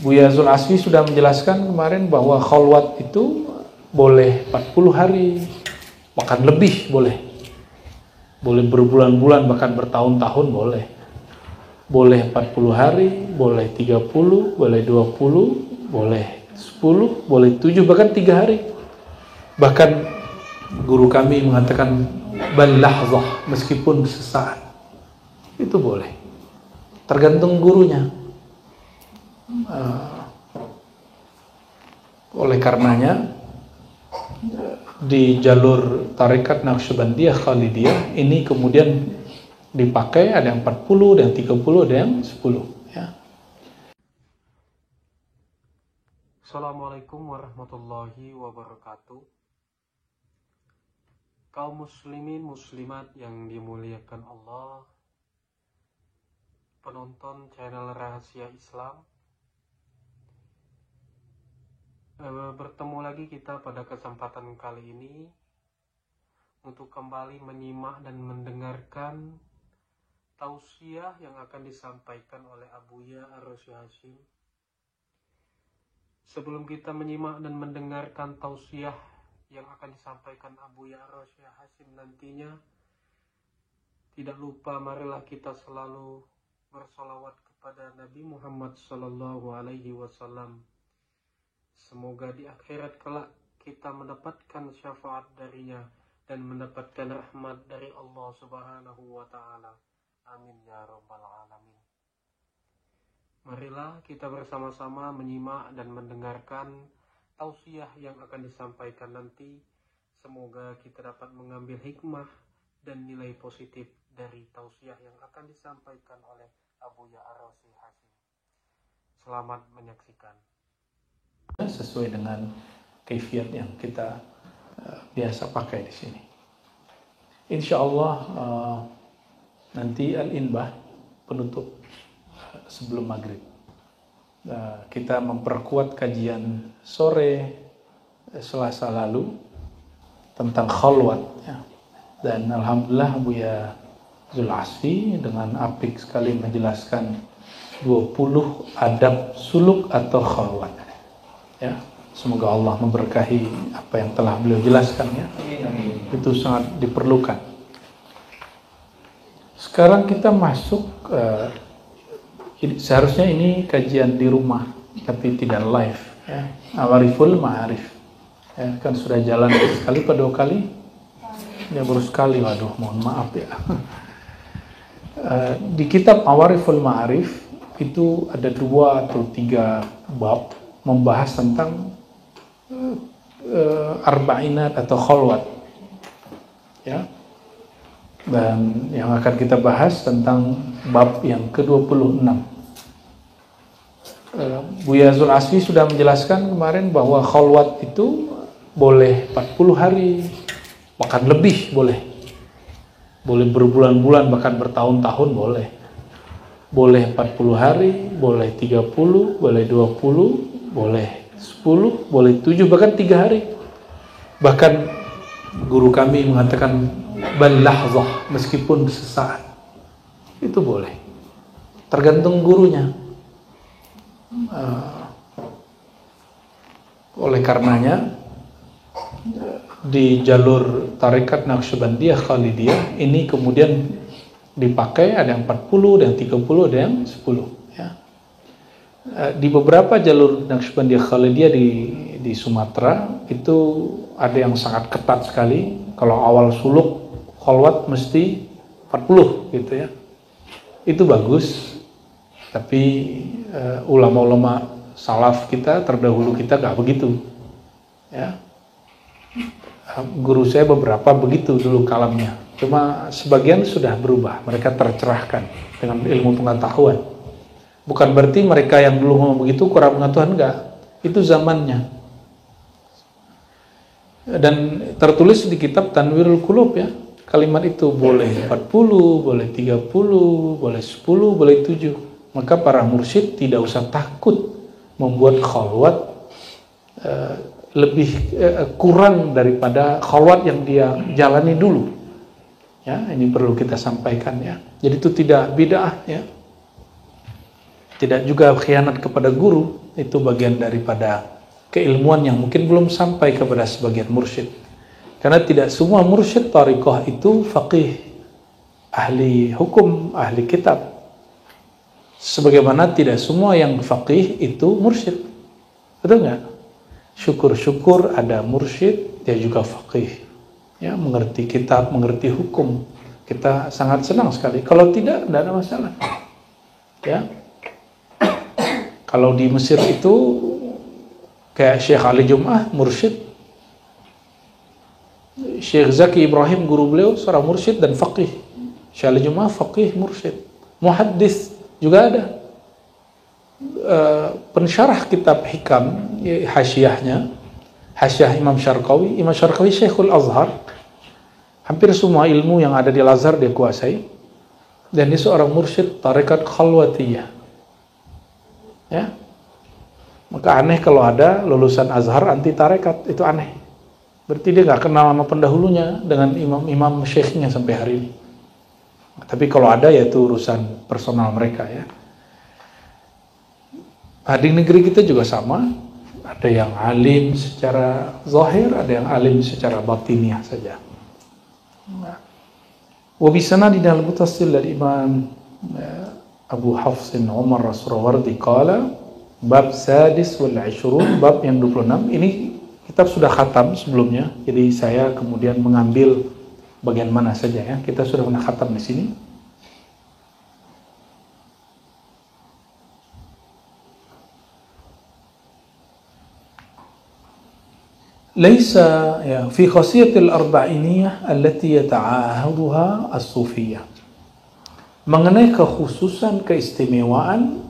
Buya Zul Asfi sudah menjelaskan kemarin bahwa khalwat itu boleh 40 hari, bahkan lebih boleh. Boleh berbulan-bulan, bahkan bertahun-tahun boleh. Boleh 40 hari, boleh 30, boleh 20, boleh 10, boleh 7, bahkan 3 hari. Bahkan guru kami mengatakan bal lahzah, meskipun sesaat. Itu boleh. Tergantung gurunya. Oleh karenanya di jalur tarekat Naqsyabandiyah Khalidiyah ini kemudian dipakai, ada yang 40, ada yang 30, ada yang 10 ya. Assalamualaikum warahmatullahi wabarakatuh. Kaum muslimin muslimat yang dimuliakan Allah, penonton channel Rahasia Islam, bertemu lagi kita pada kesempatan kali ini untuk kembali menyimak dan mendengarkan tausiah yang akan disampaikan oleh Abuya Ar-Rasy Hasyim. Sebelum kita menyimak dan mendengarkan tausiah yang akan disampaikan Abuya Ar-Rasy Hasyim nantinya, tidak lupa marilah kita selalu bersolawat kepada Nabi Muhammad Sallallahu Alaihi Wasallam. Semoga di akhirat kelak kita mendapatkan syafaat darinya dan mendapatkan rahmat dari Allah Subhanahu wa Ta'ala. Amin ya Rabbal Alamin. Marilah kita bersama-sama menyimak dan mendengarkan tausiah yang akan disampaikan nanti. Semoga kita dapat mengambil hikmah dan nilai positif dari tausiah yang akan disampaikan oleh Abuya Ar-Rasy Hasyim. Selamat menyaksikan. Sesuai dengan kaifiat yang kita biasa pakai di sini. Insya Allah nanti Al-Inbah penutup sebelum maghrib. Kita memperkuat kajian sore Selasa lalu tentang khalwat ya. Dan alhamdulillah Buya Zul Asfi dengan apik sekali menjelaskan 20 adab suluk atau khalwat ya. Semoga Allah memberkahi apa yang telah beliau jelaskan ya. Itu sangat diperlukan. Sekarang kita masuk seharusnya ini kajian di rumah tapi tidak live ya. Awariful Ma'arif ya, kan sudah jalan sekali atau 2 kali ya, baru sekali, waduh mohon maaf ya. Di kitab Awariful Ma'arif itu ada 2 atau 3 bab membahas tentang arba'inat atau khalwat ya. Dan yang akan kita bahas tentang bab yang ke-26. Buya Zul Asfi sudah menjelaskan kemarin bahwa khalwat itu boleh 40 hari, bahkan lebih boleh. Boleh berbulan-bulan, bahkan bertahun-tahun boleh. Boleh 40 hari, boleh 30, boleh 20, boleh 10, boleh 7, bahkan 3 hari. Bahkan guru kami mengatakan bal lahzah, meskipun sesaat. Itu boleh. Tergantung gurunya. Oleh karenanya di jalur tarekat Naqsyabandiyah Khalidiyah ini kemudian dipakai, ada yang 40, ada yang 30, ada yang 10 ya. Di beberapa jalur Naqsyabandiyah Khalidiyah di Sumatera itu ada yang sangat ketat sekali. Kalau awal suluk khalwat mesti 40 gitu ya. Itu bagus. Tapi ulama-ulama salaf kita terdahulu kita gak begitu ya. Guru saya beberapa begitu dulu kalamnya. Cuma sebagian sudah berubah, mereka tercerahkan dengan ilmu pengetahuan. Bukan berarti mereka yang dulu ngomong begitu kurang pengetahuan, enggak. Itu zamannya. Dan tertulis di kitab Tanwirul Qulub ya, kalimat itu boleh 40, boleh 30, boleh 10, boleh 7. Maka para mursyid tidak usah takut membuat khalwat lebih kurang daripada khalwat yang dia jalani dulu. Ya, ini perlu kita sampaikan ya. Jadi itu tidak bid'ah ya. Tidak juga khianat kepada guru, itu bagian daripada keilmuan yang mungkin belum sampai kepada sebagian mursyid. Karena tidak semua mursyid thariqah itu faqih, ahli hukum, ahli kitab. Sebagaimana tidak semua yang faqih itu mursyid. Betul nggak? Syukur-syukur ada mursyid, dia juga faqih. Ya, mengerti kitab, mengerti hukum. Kita sangat senang sekali. Kalau tidak ada masalah. Ya. Kalau di Mesir itu kayak Syekh Ali Jum'ah, mursyid. Syekh Zaki Ibrahim, guru beliau, seorang mursyid dan faqih. Syekh Ali Jum'ah, faqih, mursyid. Muhaddis juga ada. Pensyarah kitab Hikam, hasyiahnya, hasyiah Imam Syarqawi. Imam Syarqawi Syekhul Azhar. Hampir semua ilmu yang ada di Al-Azhar dia kuasai. Dan dia seorang mursyid tarekat khalwatiyah. Ya. Maka aneh kalau ada lulusan Azhar anti tarekat, itu aneh. Berarti dia nggak kenal sama pendahulunya dengan imam-imam syekhnya sampai hari ini. Tapi kalau ada ya itu urusan personal mereka ya. Di negeri kita juga sama. Ada yang alim secara zahir, ada yang alim secara batiniah saja. Wa bisanadina al-muttasil dari Imam Abu Hafsin Umar As-Surawardi qala bab sadis wal 20, bab yang 26. Ini kitab sudah khatam sebelumnya, jadi saya kemudian mengambil bagian mana saja ya. Kita sudah pernah khatam di sini. Laisa ya fi khasiyatil arba'iniyah allati yata'ahaduha as-sufiyah. Mengenai kekhususan keistimewaan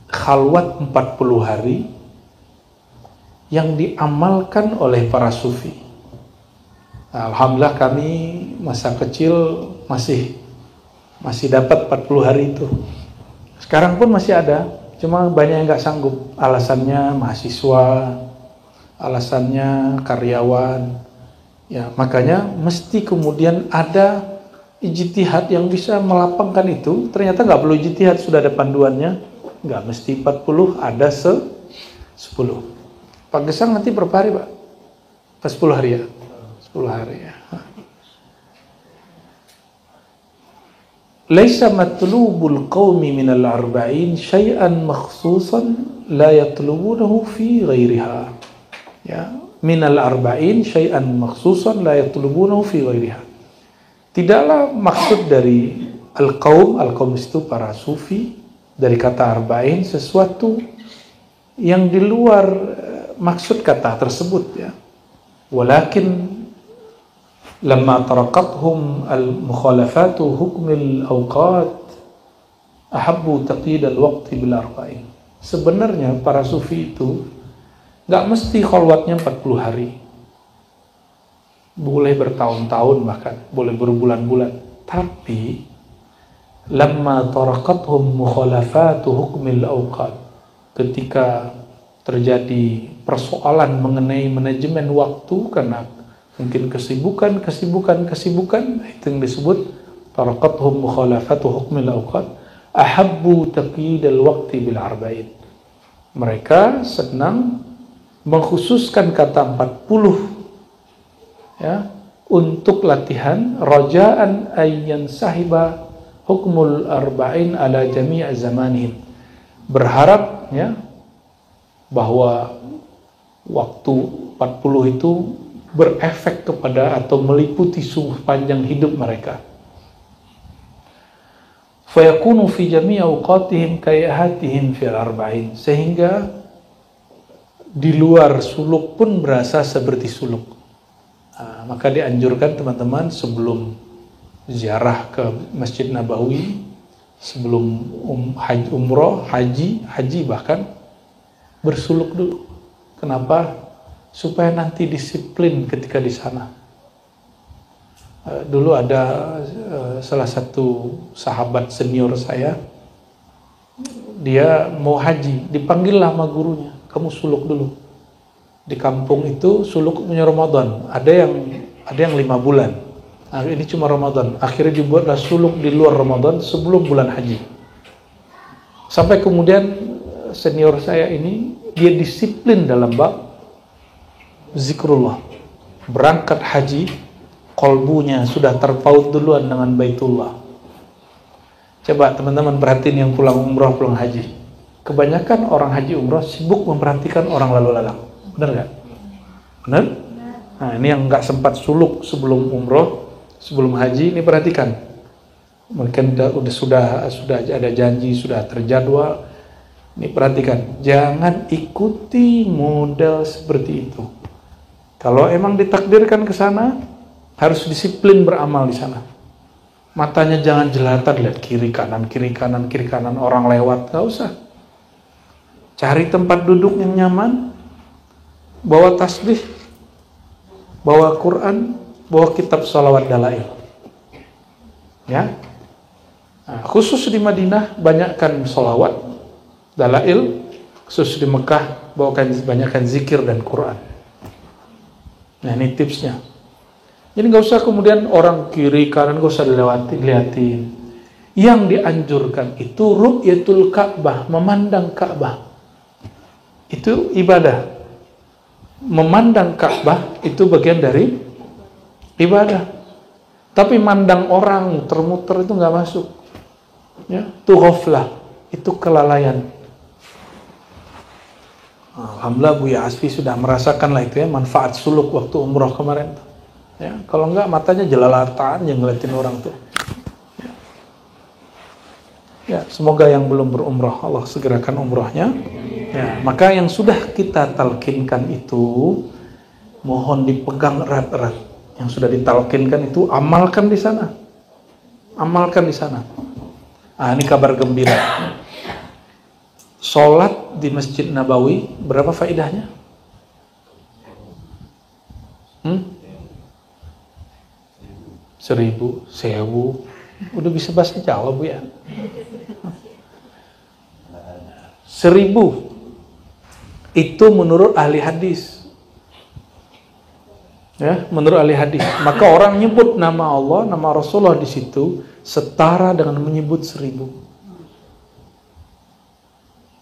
khalwat 40 hari yang diamalkan oleh para sufi. Alhamdulillah kami masa kecil masih dapat 40 hari itu. Sekarang pun masih ada, cuma banyak yang nggak sanggup. Alasannya mahasiswa, alasannya karyawan. Ya, makanya mesti kemudian ada ijtihad yang bisa melapangkan itu. Ternyata nggak perlu ijtihad, sudah ada panduannya. Nggak mesti 40, ada 10. Pak Gesang nanti berapa hari, Pak? 10 hari ya? 10 hari ya. Laisa matlubul qaumi minal arba'in syai'an makhsusan la yatlubunahu fi ghairiha. Ya, minal arba'in syai'an makhsusan la yatlubunahu fi ghairiha. Tidaklah maksud dari al-qaum itu para sufi, dari kata arba'in sesuatu yang di luar maksud kata tersebut ya. Walakin lamma taraqathum al-mukhalafatu hukmil awqat ahabbu taqyid al-waqti bil arba'in. Sebenarnya para sufi itu nggak mesti khalwatnya 40 hari. Boleh bertahun-tahun bahkan, boleh berbulan-bulan. Tapi lamma taraqathum mukhalafatu hukmil awqat, ketika terjadi persoalan mengenai manajemen waktu karena mungkin kesibukan itu yang disebut taraqathum mukhalafatu hukmil awqat ahabbu taqyid al-waqti bil arba'in. Mereka senang mengkhususkan kata 40 ya untuk latihan rajaan ayyan sahiba hukmul arba'in ala jami' zamanihim. Berharap ya bahwa waktu 40 itu berefek kepada atau meliputi sepanjang hidup mereka. Fayakunu fi jami' awqatihim kayahatihim fil arba'in, sehingga di luar suluk pun berasa seperti suluk. Maka dianjurkan teman-teman sebelum ziarah ke Masjid Nabawi, sebelum umroh, haji bahkan bersuluk dulu. Kenapa? Supaya nanti disiplin ketika di sana. Dulu ada salah satu sahabat senior saya, dia mau haji, dipanggil sama gurunya, kamu suluk dulu. Di kampung itu suluk punya Ramadan, ada yang 5 bulan. Nah, ini cuma Ramadan. Akhirnya dibuatlah suluk di luar Ramadan sebelum bulan haji. Sampai kemudian senior saya ini, dia disiplin dalam bab zikrullah. Berangkat haji, kolbunya sudah terpaut duluan dengan Baitullah. Coba teman-teman perhatiin yang pulang umroh, pulang haji. Kebanyakan orang haji umroh sibuk memperhatikan orang lalu lalang. Benar nggak? Benar? Nah, ini yang nggak sempat suluk sebelum umroh, sebelum haji, ini perhatikan. Mungkin sudah ada janji, sudah terjadwal. Ini perhatikan, jangan ikuti model seperti itu. Kalau emang ditakdirkan ke sana, harus disiplin beramal di sana. Matanya jangan jelata lihat kiri kanan orang lewat, nggak usah. Cari tempat duduk yang nyaman, bawa tasbih, bawa Quran, bawa kitab sholawat dalail. Ya, nah, khusus di Madinah banyakkan sholawat dalail, khusus di Mekah banyakkan zikir dan Quran. Nah, ini tipsnya. Jadi nggak usah kemudian orang kiri kanan nggak usah dilihatin. Yang dianjurkan itu ru'yatul Ka'bah, memandang Ka'bah. Itu ibadah. Memandang Ka'bah itu bagian dari ibadah. Tapi mandang orang muter-muter itu nggak masuk. Ya, itu ghaflah, itu kelalaian. Alhamdulillah Buya Asfi sudah merasakan lah itu ya, manfaat suluk waktu umroh kemarin. Ya, kalau enggak matanya jelalatan yang ngeliatin orang tuh. Ya, semoga yang belum berumroh Allah segerakan umrohnya. Ya, maka yang sudah kita talkinkan itu mohon dipegang erat-erat. Yang sudah ditalkinkan itu amalkan di sana. Amalkan di sana. Ah, ini kabar gembira. Sholat di Masjid Nabawi berapa faedahnya? 1000, 1000. Udah bisa bahasa Jawa Bu ya? 1000 itu menurut ahli hadis. Ya, menurut ahli hadis. Maka orang nyebut nama Allah, nama Rasulullah di situ setara dengan menyebut 1000.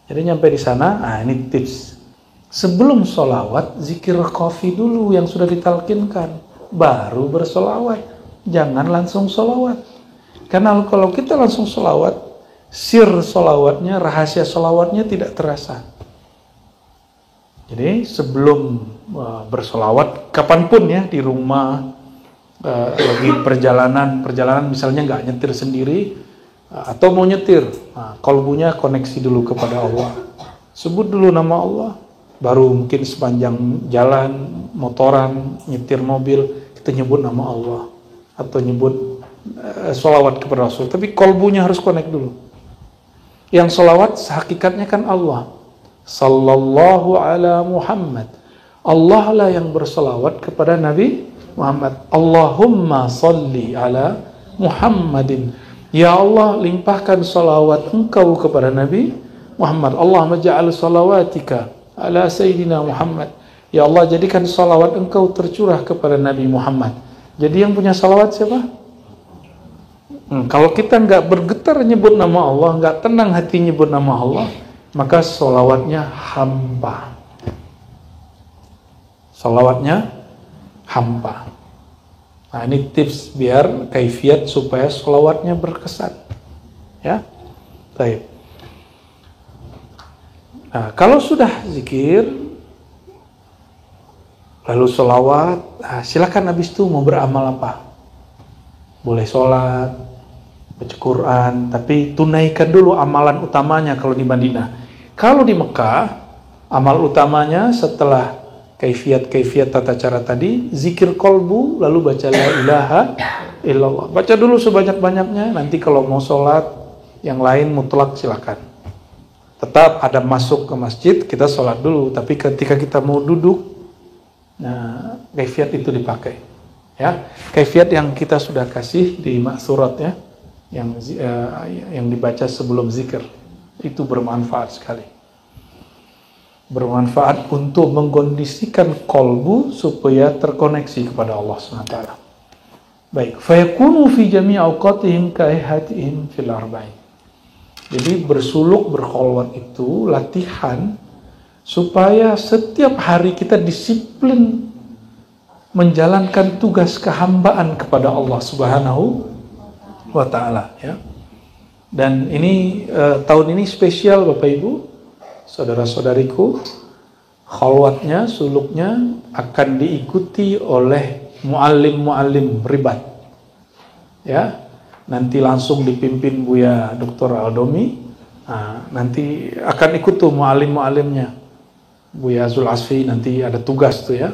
Jadi nyampe di sana, ini tips. Sebelum sholawat, zikir qafi dulu yang sudah ditalkinkan, baru bersolawat. Jangan langsung sholawat. Karena kalau kita langsung sholawat, sir sholawatnya, rahasia sholawatnya tidak terasa. Jadi sebelum bersolawat, kapanpun ya, di rumah, lagi perjalanan misalnya nggak nyetir sendiri, atau mau nyetir, qalbunya koneksi dulu kepada Allah. Sebut dulu nama Allah, baru mungkin sepanjang jalan, motoran, nyetir mobil, kita nyebut nama Allah. Atau nyebut sholawat kepada Rasul. Tapi qalbunya harus connect dulu. Yang sholawat hakikatnya kan Allah. Sallallahu ala Muhammad. Allah lah yang bersolawat kepada Nabi Muhammad. Allahumma salli ala Muhammadin. Ya Allah, limpahkan salawat engkau kepada Nabi Muhammad. Allahumma ja'al salawatika ala Sayyidina Muhammad. Ya Allah, jadikan salawat engkau tercurah kepada Nabi Muhammad. Jadi yang punya salawat siapa? Kalau kita nggak bergetar nyebut nama Allah, nggak tenang hati nyebut nama Allah, maka salawatnya hampa. Salawatnya hampa. Nah, ini tips biar kaifiat supaya sholawatnya berkesan. Ya, baik. Nah, kalau sudah zikir, lalu sholawat, silakan habis itu mau beramal apa? Boleh sholat, baca Quran, tapi tunaikan dulu amalan utamanya kalau di Madinah. Kalau di Mekah, amal utamanya setelah kaifiat tata cara tadi, zikir kolbu, lalu baca la ilaha illallah. Baca dulu sebanyak-banyaknya, nanti kalau mau sholat, yang lain mutlak silakan. Tetap ada masuk ke masjid, kita sholat dulu, tapi ketika kita mau duduk, nah, kaifiat itu dipakai. Ya, kaifiat yang kita sudah kasih di maksurat ya, yang dibaca sebelum zikir, itu bermanfaat sekali. Bermanfaat untuk mengkondisikan kolbu supaya terkoneksi kepada Allah SWT. Baik, fayakunu fi jami' awqatihim kaihatihim fil arba'in. Jadi bersuluk, berkholwat itu latihan supaya setiap hari kita disiplin menjalankan tugas kehambaan kepada Allah Subhanahu wa Ta'ala, ya. Dan ini tahun ini spesial Bapak Ibu, saudara-saudariku, kholwatnya, suluknya akan diikuti oleh muallim-muallim ribat, ya. Nanti langsung dipimpin Buya Dr. Aldomi. Nah, nanti akan ikut tuh muallim-muallimnya. Buya Zul Asfi nanti ada tugas tuh, ya.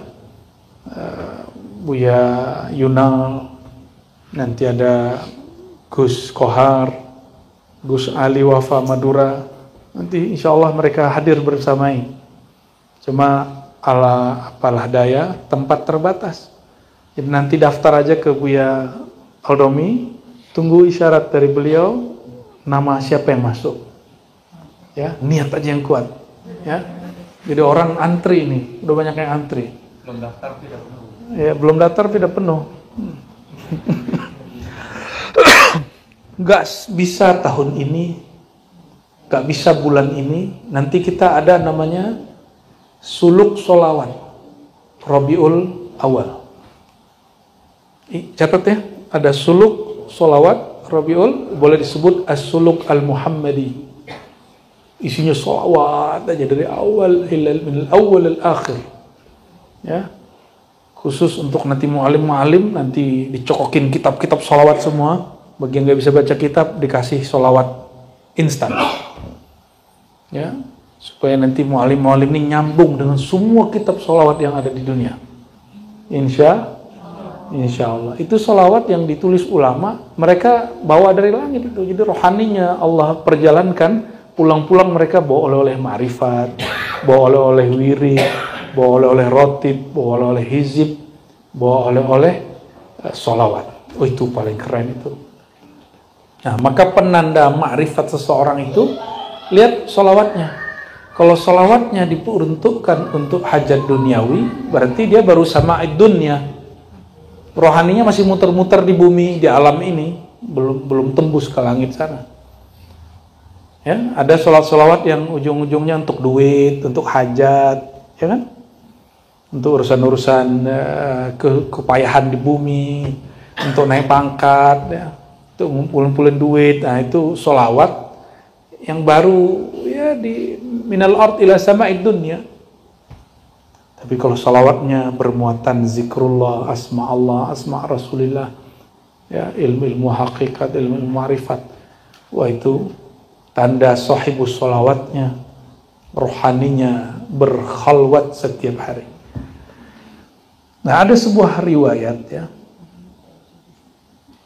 Buya Yunal, nanti ada Gus Kohar, Gus Ali Wafa Madura. Nanti insya Allah mereka hadir bersamai. Cuma apalah daya, tempat terbatas. Jadi nanti daftar aja ke Buya Aldomi. Tunggu isyarat dari beliau, nama siapa yang masuk, ya, niat aja yang kuat, ya. Jadi orang antri nih, udah banyak yang antri. Belum daftar tidak penuh. Ya, belum daftar tidak penuh. Gak bisa tahun ini, gak bisa bulan ini. Nanti kita ada namanya suluk solawat Rabiul Awal. Catat ya, ada suluk solawat Rabiul, boleh disebut as-suluk al-Muhammadi. Isinya solawat aja dari awal min al-awwal al-akhir, ya. Khusus untuk nanti mu'alim-mu'alim, nanti dicokokin kitab-kitab solawat semua. Bagi yang nggak bisa baca kitab, dikasih solawat instan, ya, supaya nanti mu'alim-mu'alim ini nyambung dengan semua kitab solawat yang ada di dunia. Insya Allah. Itu solawat yang ditulis ulama, mereka bawa dari langit itu. Jadi rohaninya Allah perjalankan, pulang-pulang mereka bawa oleh-oleh ma'rifat, bawa oleh-oleh wirid, bawa oleh-oleh rotib, bawa oleh-oleh hizib, bawa oleh-oleh solawat. Oh, itu paling keren itu. Nah, maka penanda ma'rifat seseorang itu, lihat solawatnya. Kalau solawatnya diperuntukkan untuk hajat duniawi, berarti dia baru sama'id dunia. Rohaninya masih muter-muter di bumi, di alam ini, belum tembus ke langit sana. Ya, ada solawat-solawat yang ujung-ujungnya untuk duit, untuk hajat, ya kan? Untuk urusan-urusan kepayahan di bumi, untuk naik pangkat, ya, untuk ngumpulin duit. Nah, itu solawat yang baru, ya, di minal ard ila sama'id dunya. Tapi kalau salawatnya bermuatan zikrullah, asma Allah, asma Rasulillah, ya, ilmu hakikat, ilmu ma'rifat, wah, itu tanda sahibus salawatnya, rohaninya berkhalwat setiap hari. Nah, ada sebuah riwayat, ya,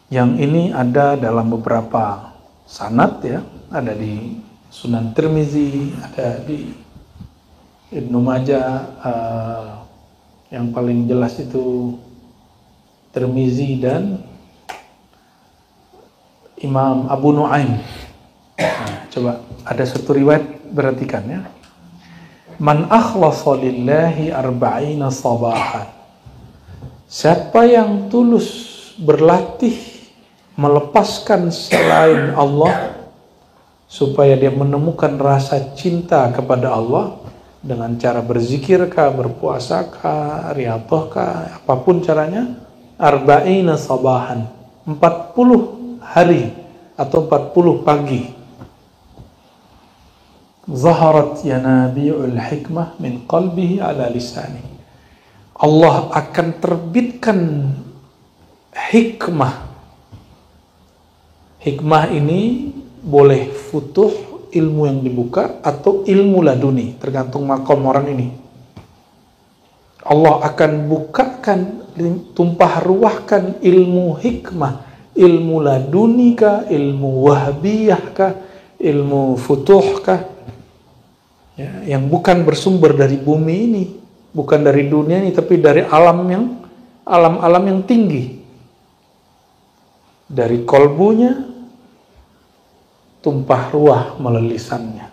yang ini ada dalam beberapa sanad, ya, ada di Sunan Tirmizi, ada di Ibnu Majah, yang paling jelas itu Tirmizi dan Imam Abu Nuaim. Nah, coba ada satu riwayat, perhatikan, ya. Man akhlasa lillahi arba'ina sabahan. Siapa yang tulus berlatih melepaskan selain Allah supaya dia menemukan rasa cinta kepada Allah dengan cara berzikirkah, berpuasakah, riyadhahkah, apapun caranya, arba'ina sabahan, 40 hari atau 40 pagi. Zaharat yanabi'ul hikmah min qalbihi ala lisani. Allah akan terbitkan hikmah. Hikmah ini boleh futuh, ilmu yang dibuka, atau ilmu laduni, tergantung makom orang ini. Allah akan bukakan, tumpah ruahkan ilmu hikmah, ilmu laduni kah, ilmu wahbiyah kah, ilmu futuh kah, ya, yang bukan bersumber dari bumi ini, bukan dari dunia ini, tapi dari alam-alam yang tinggi. Dari kolbunya tumpah ruah melalui lisannya.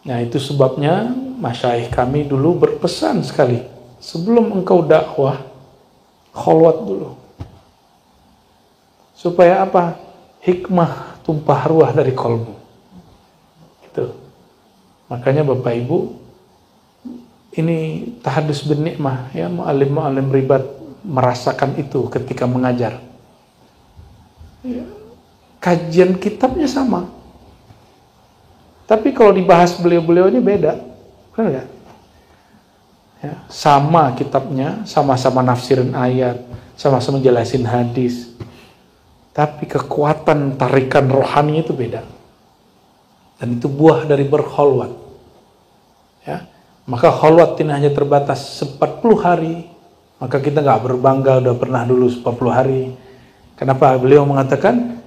Nah, itu sebabnya masyaikh kami dulu berpesan sekali, sebelum engkau dakwah, kholwat dulu. Supaya apa? Hikmah tumpah ruah dari kolbu. Gitu. Makanya Bapak Ibu, ini tahadus bin nikmah, ya, mu'alim ribat merasakan itu ketika mengajar. Ya, kajian kitabnya sama, tapi kalau dibahas beliau-beliau ini beda, benar nggak? Ya, sama kitabnya, sama-sama nafsirin ayat, sama-sama jelasin hadis, tapi kekuatan tarikan rohani itu beda. Dan itu buah dari berkholwat. Ya, maka kholwat ini hanya terbatas 40 hari. Maka kita nggak berbangga udah pernah dulu 40 hari. Kenapa? Beliau mengatakan,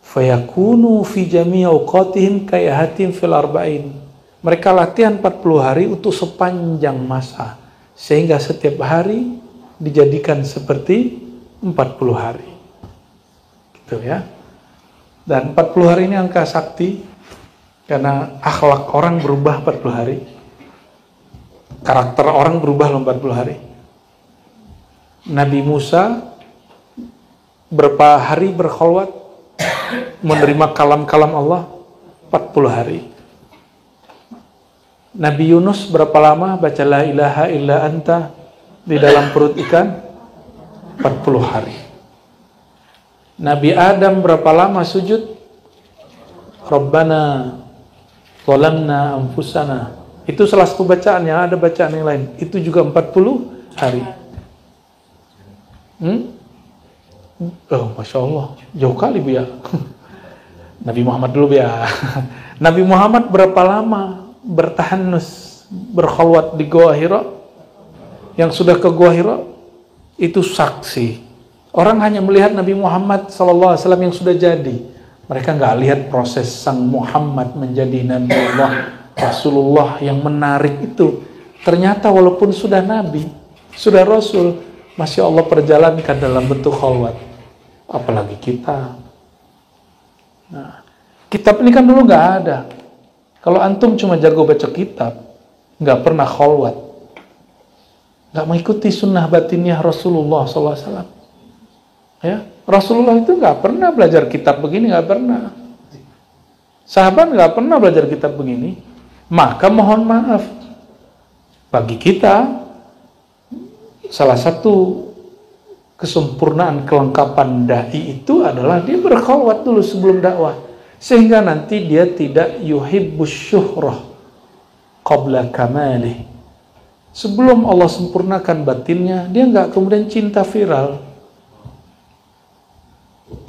fayakunu fi jami'i awqatihim kayahatin fil arba'in. Mereka latihan 40 hari untuk sepanjang masa. Sehingga setiap hari dijadikan seperti 40 hari. Gitu ya. Dan 40 hari ini angka sakti. Karena akhlak orang berubah 40 hari. Karakter orang berubah 40 hari. Nabi Musa berapa hari berkholwat menerima kalam-kalam Allah? 40 hari. Nabi Yunus berapa lama baca la ilaha illa anta di dalam perut ikan? 40 hari. Nabi Adam berapa lama sujud? Rabbana zalamna anfusana. Itu salah satu bacaan, yang ada bacaan yang lain. Itu juga 40 hari. Oh, Masya Allah, jauh kali Bu ya. Nabi Muhammad dulu ya. Nabi Muhammad berapa lama bertahanus, berkholwat di Gua Hira? Yang sudah ke Gua Hira itu saksi. Orang hanya melihat Nabi Muhammad SAW yang sudah jadi. Mereka nggak lihat proses sang Muhammad menjadi Nabi Allah, Rasulullah yang menarik itu. Ternyata walaupun sudah Nabi, sudah Rasul, masih Allah perjalankan dalam bentuk kholwat. Apalagi kita. Nah, kitab ini kan dulu nggak ada. Kalau antum cuma jago baca kitab, nggak pernah kholwat, nggak mengikuti sunnah batinnya Rasulullah SAW. Ya, Rasulullah itu nggak pernah belajar kitab begini, nggak pernah. Sahabat nggak pernah belajar kitab begini. Maka mohon maaf, bagi kita salah satu kesempurnaan kelengkapan dai itu adalah dia berkholwat dulu sebelum dakwah, sehingga nanti dia tidak yuhibbus syuhrah qabla kamalih. Sebelum Allah sempurnakan batinnya, dia nggak kemudian cinta viral.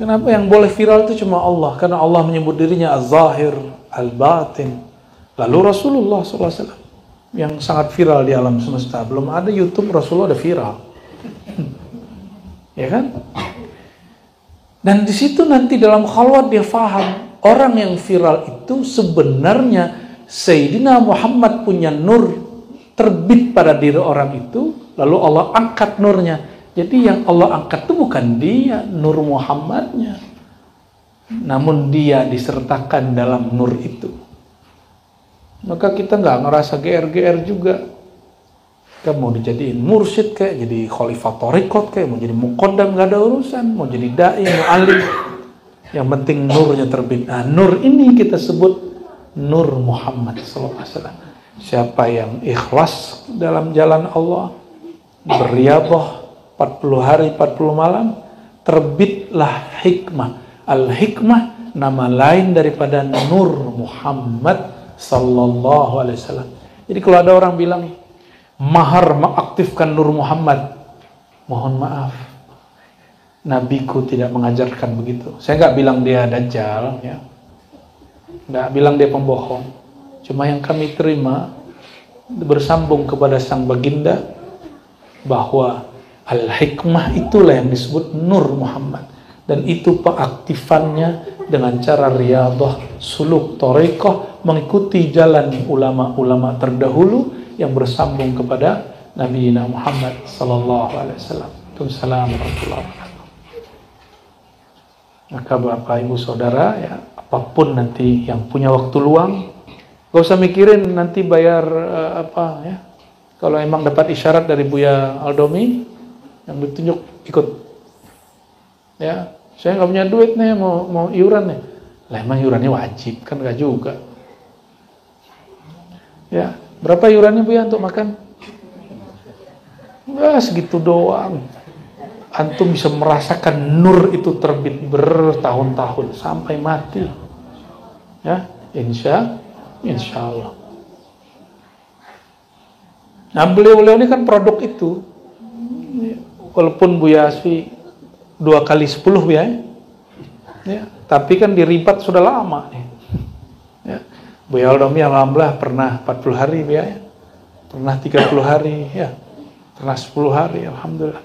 Kenapa yang boleh viral itu cuma Allah? Karena Allah menyebut dirinya Az-Zahir, Al-Batin. Lalu Rasulullah SAW yang sangat viral di alam semesta. Belum ada YouTube, Rasulullah udah viral. Ya kan? Dan di situ nanti dalam khalwat dia faham, orang yang viral itu sebenarnya Sayyidina Muhammad punya nur terbit pada diri orang itu, lalu Allah angkat nurnya. Jadi yang Allah angkat itu bukan dia, nur Muhammadnya, namun dia disertakan dalam nur itu. Maka kita nggak ngerasa GR juga. Kita mau dijadiin mursyid kayak, jadi khalifah thariqat kayak, mau jadi muqaddam nggak ada urusan, mau jadi dai, mau alim. Yang penting nurnya terbit. Nah, nur ini kita sebut nur Muhammad SAW. Siapa yang ikhlas dalam jalan Allah, berriyadhah 40 hari 40 malam, terbitlah hikmah. Al-hikmah nama lain daripada nur Muhammad sallallahu alaihi wasallam. Jadi kalau ada orang bilang mahar mengaktifkan nur Muhammad, mohon maaf, nabiku tidak mengajarkan begitu. Saya nggak bilang dia dajjal, ya, nggak bilang dia pembohong. Cuma yang kami terima bersambung kepada sang baginda bahwa al-hikmah itulah yang disebut nur Muhammad, dan itu pengaktifannya dengan cara riyadhah, suluk, thariqah, mengikuti jalan ulama-ulama terdahulu yang bersambung kepada Nabi Muhammad sallallahu alaihi wasallam. Waalaikumsalam warahmatullahi wabarakatuh. Maka Bapak Ibu Saudara, ya, apapun nanti yang punya waktu luang, gak usah mikirin nanti bayar apa ya. Kalau emang dapat isyarat dari Buya Aldomi yang ditunjuk, ikut. Ya, saya nggak punya duit nih, mau iuran nih. Lah emang iurannya wajib? Kan enggak juga. Ya, berapa iurannya Buya untuk makan? Enggak, segitu doang. Antum bisa merasakan nur itu terbit bertahun-tahun sampai mati. Ya, insya Allah. Nah, beliau-beliau ini kan produk itu. Walaupun Buya Asfi 2 kali 10 Buya, ya, tapi kan diribat sudah lama nih. Ya. Buya Aldomi alhamdulillah pernah 40 hari Buya, ya. Pernah 30 hari, ya. Pernah 10 hari, alhamdulillah.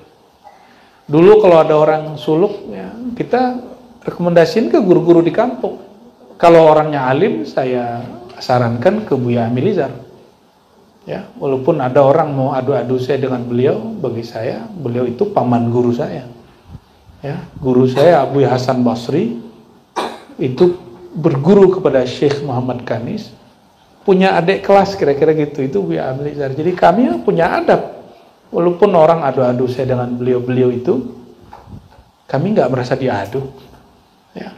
Dulu kalau ada orang suluk, ya, kita rekomendasiin ke guru-guru di kampung. Kalau orangnya alim, saya sarankan ke Buya Amilizar. Ya, walaupun ada orang mau adu-adu saya dengan beliau, bagi saya beliau itu paman guru saya. Ya, guru saya Abu Hasan Basri itu berguru kepada Syekh Muhammad Kanis, punya adik kelas kira-kira gitu, itu Buya Amilizar. Jadi kami punya adab. Walaupun orang adu-adu saya dengan beliau-beliau itu, kami nggak merasa diadu. Ya.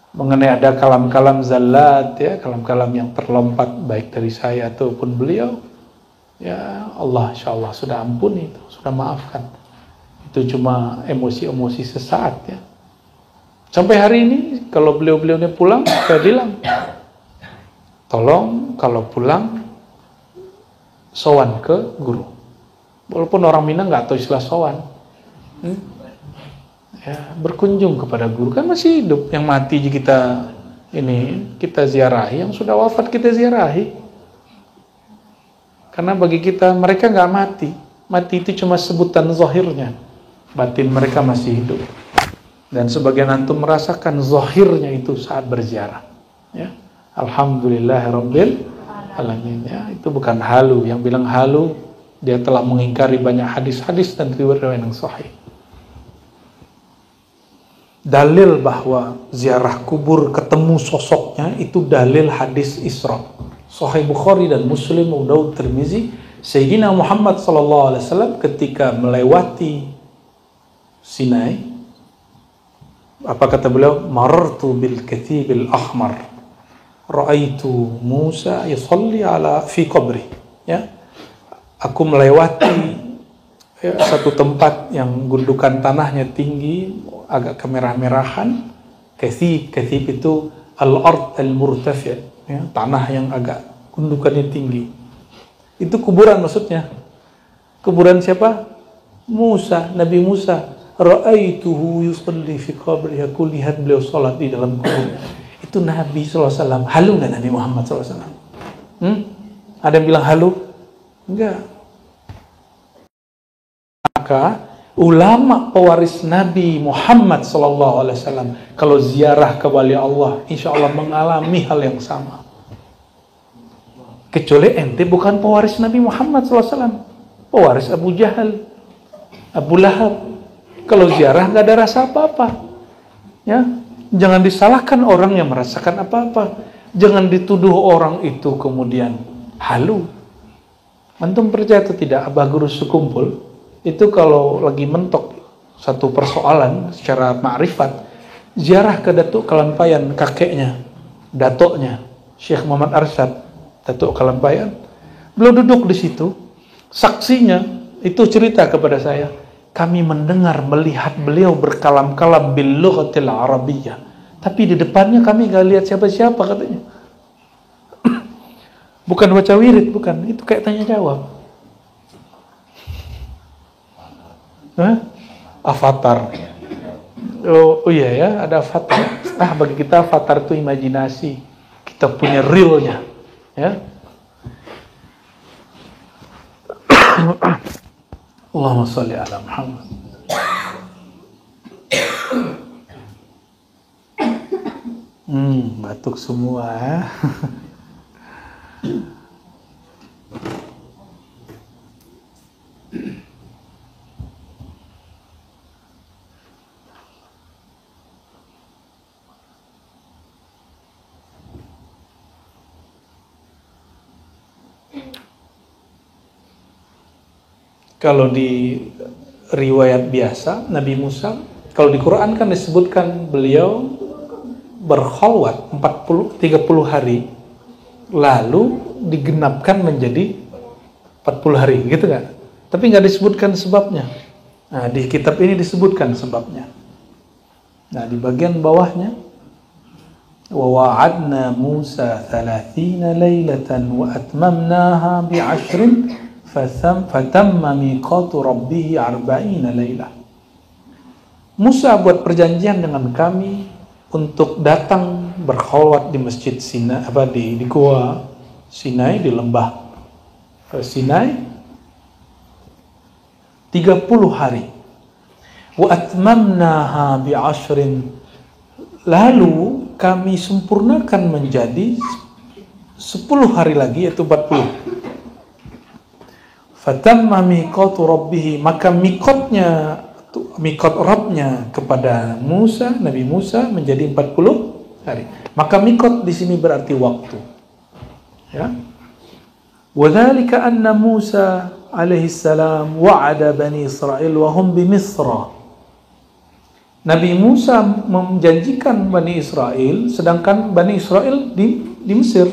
Mengenai ada kalam-kalam zallat, ya, kalam-kalam yang terlompat baik dari saya ataupun beliau, ya Allah insyaallah sudah ampuni itu, sudah maafkan. Itu cuma emosi-emosi sesaat, ya. Sampai hari ini kalau beliau-beliaunya pulang, saya bilang, tolong kalau pulang sowan ke guru. Walaupun orang Minang nggak tahu istilah sowan. Ya, berkunjung kepada guru, kan masih hidup. Yang mati kita ziarahi, yang sudah wafat kita ziarahi. Karena bagi kita mereka nggak mati. Mati itu cuma sebutan zahirnya. Batin mereka masih hidup. Dan sebagian antum merasakan zahirnya itu saat berziarah. Ya. Alhamdulillahirabbil alamin. Ya, itu bukan halu. Yang bilang halu, dia telah mengingkari banyak hadis-hadis dan riwayat yang sahih. Dalil bahwa ziarah kubur ketemu sosoknya itu dalil hadis Isra. Sahih Bukhari dan Muslim, Abu Daud, Tirmizi, Sayyidina Muhammad SAW ketika melewati Sinai, apa kata beliau? Marartu bil kathibil ahmar, ra'aitu Musa yusalli fi qabri. Ya, aku melewati satu tempat yang gundukan tanahnya tinggi, agak kemerah-merahan. Kathib itu al-ard al-murtafi', ya, tanah yang agak gundukannya tinggi. Itu kuburan maksudnya. Kuburan siapa? Musa, Nabi Musa. Ra'aituhu yusalli fi qabri, aku lihat beliau salat di dalam kubur. Itu Nabi SAW. Halu nggak Nabi Muhammad SAW? Ada yang bilang halu? Enggak. Maka ulama pewaris Nabi Muhammad SAW kalau ziarah ke wali Allah, insya Allah mengalami hal yang sama. Kecuali ente bukan pewaris Nabi Muhammad SAW, pewaris Abu Jahal, Abu Lahab. Kalau ziarah nggak ada rasa apa-apa. Ya, jangan disalahkan orang yang merasakan apa-apa. Jangan dituduh orang itu kemudian halu. Antum percaya atau tidak, Abah Guru Sekumpul itu kalau lagi mentok satu persoalan secara ma'rifat, ziarah ke Datuk Kalampayan, kakeknya, datoknya, Syekh Muhammad Arsyad, Datuk Kalampayan. Beliau duduk di situ, saksinya itu cerita kepada saya, kami mendengar, melihat beliau berkalam-kalam bil lughatil arabiyyah, tapi di depannya kami gak lihat siapa-siapa katanya. Bukan baca wirid, bukan, itu kayak tanya jawab. Avatar. Oh iya ya, ada avatar. Bagi kita avatar itu imajinasi. Kita punya realnya, ya. Allahumma sholli ala Muhammad. Batuk semua. Kalau di riwayat biasa Nabi Musa, kalau di Quran kan disebutkan beliau berkholwat 30 hari, lalu digenapkan menjadi 40 hari, gitu nggak? Tapi nggak disebutkan sebabnya. Nah, di kitab ini disebutkan sebabnya. Nah, di bagian bawahnya, wa wa'adna Musa 30 lailatan wa atmamnaha bi'ashrin fatamma miqatu rabbih 40 lailah. Musa buat perjanjian dengan kami untuk datang berkholwat di masjid Sinai, di gua Sinai, di lembah Sinai 30 hari. Wa atmamnaha bi'ashrin, lalu kami sempurnakan menjadi 10 hari lagi, yaitu 40. Fatamma miqatu rabbih, maka miqatnya, miqat Rabbnya kepada Musa, Nabi Musa menjadi 40 hari. Maka miqat di sini berarti waktu. Ya. Wa dzalika anna Musa alaihi salam wa'ada bani Israil wa hum bi Misra. Nabi Musa menjanjikan Bani Israel, sedangkan Bani Israel di Mesir.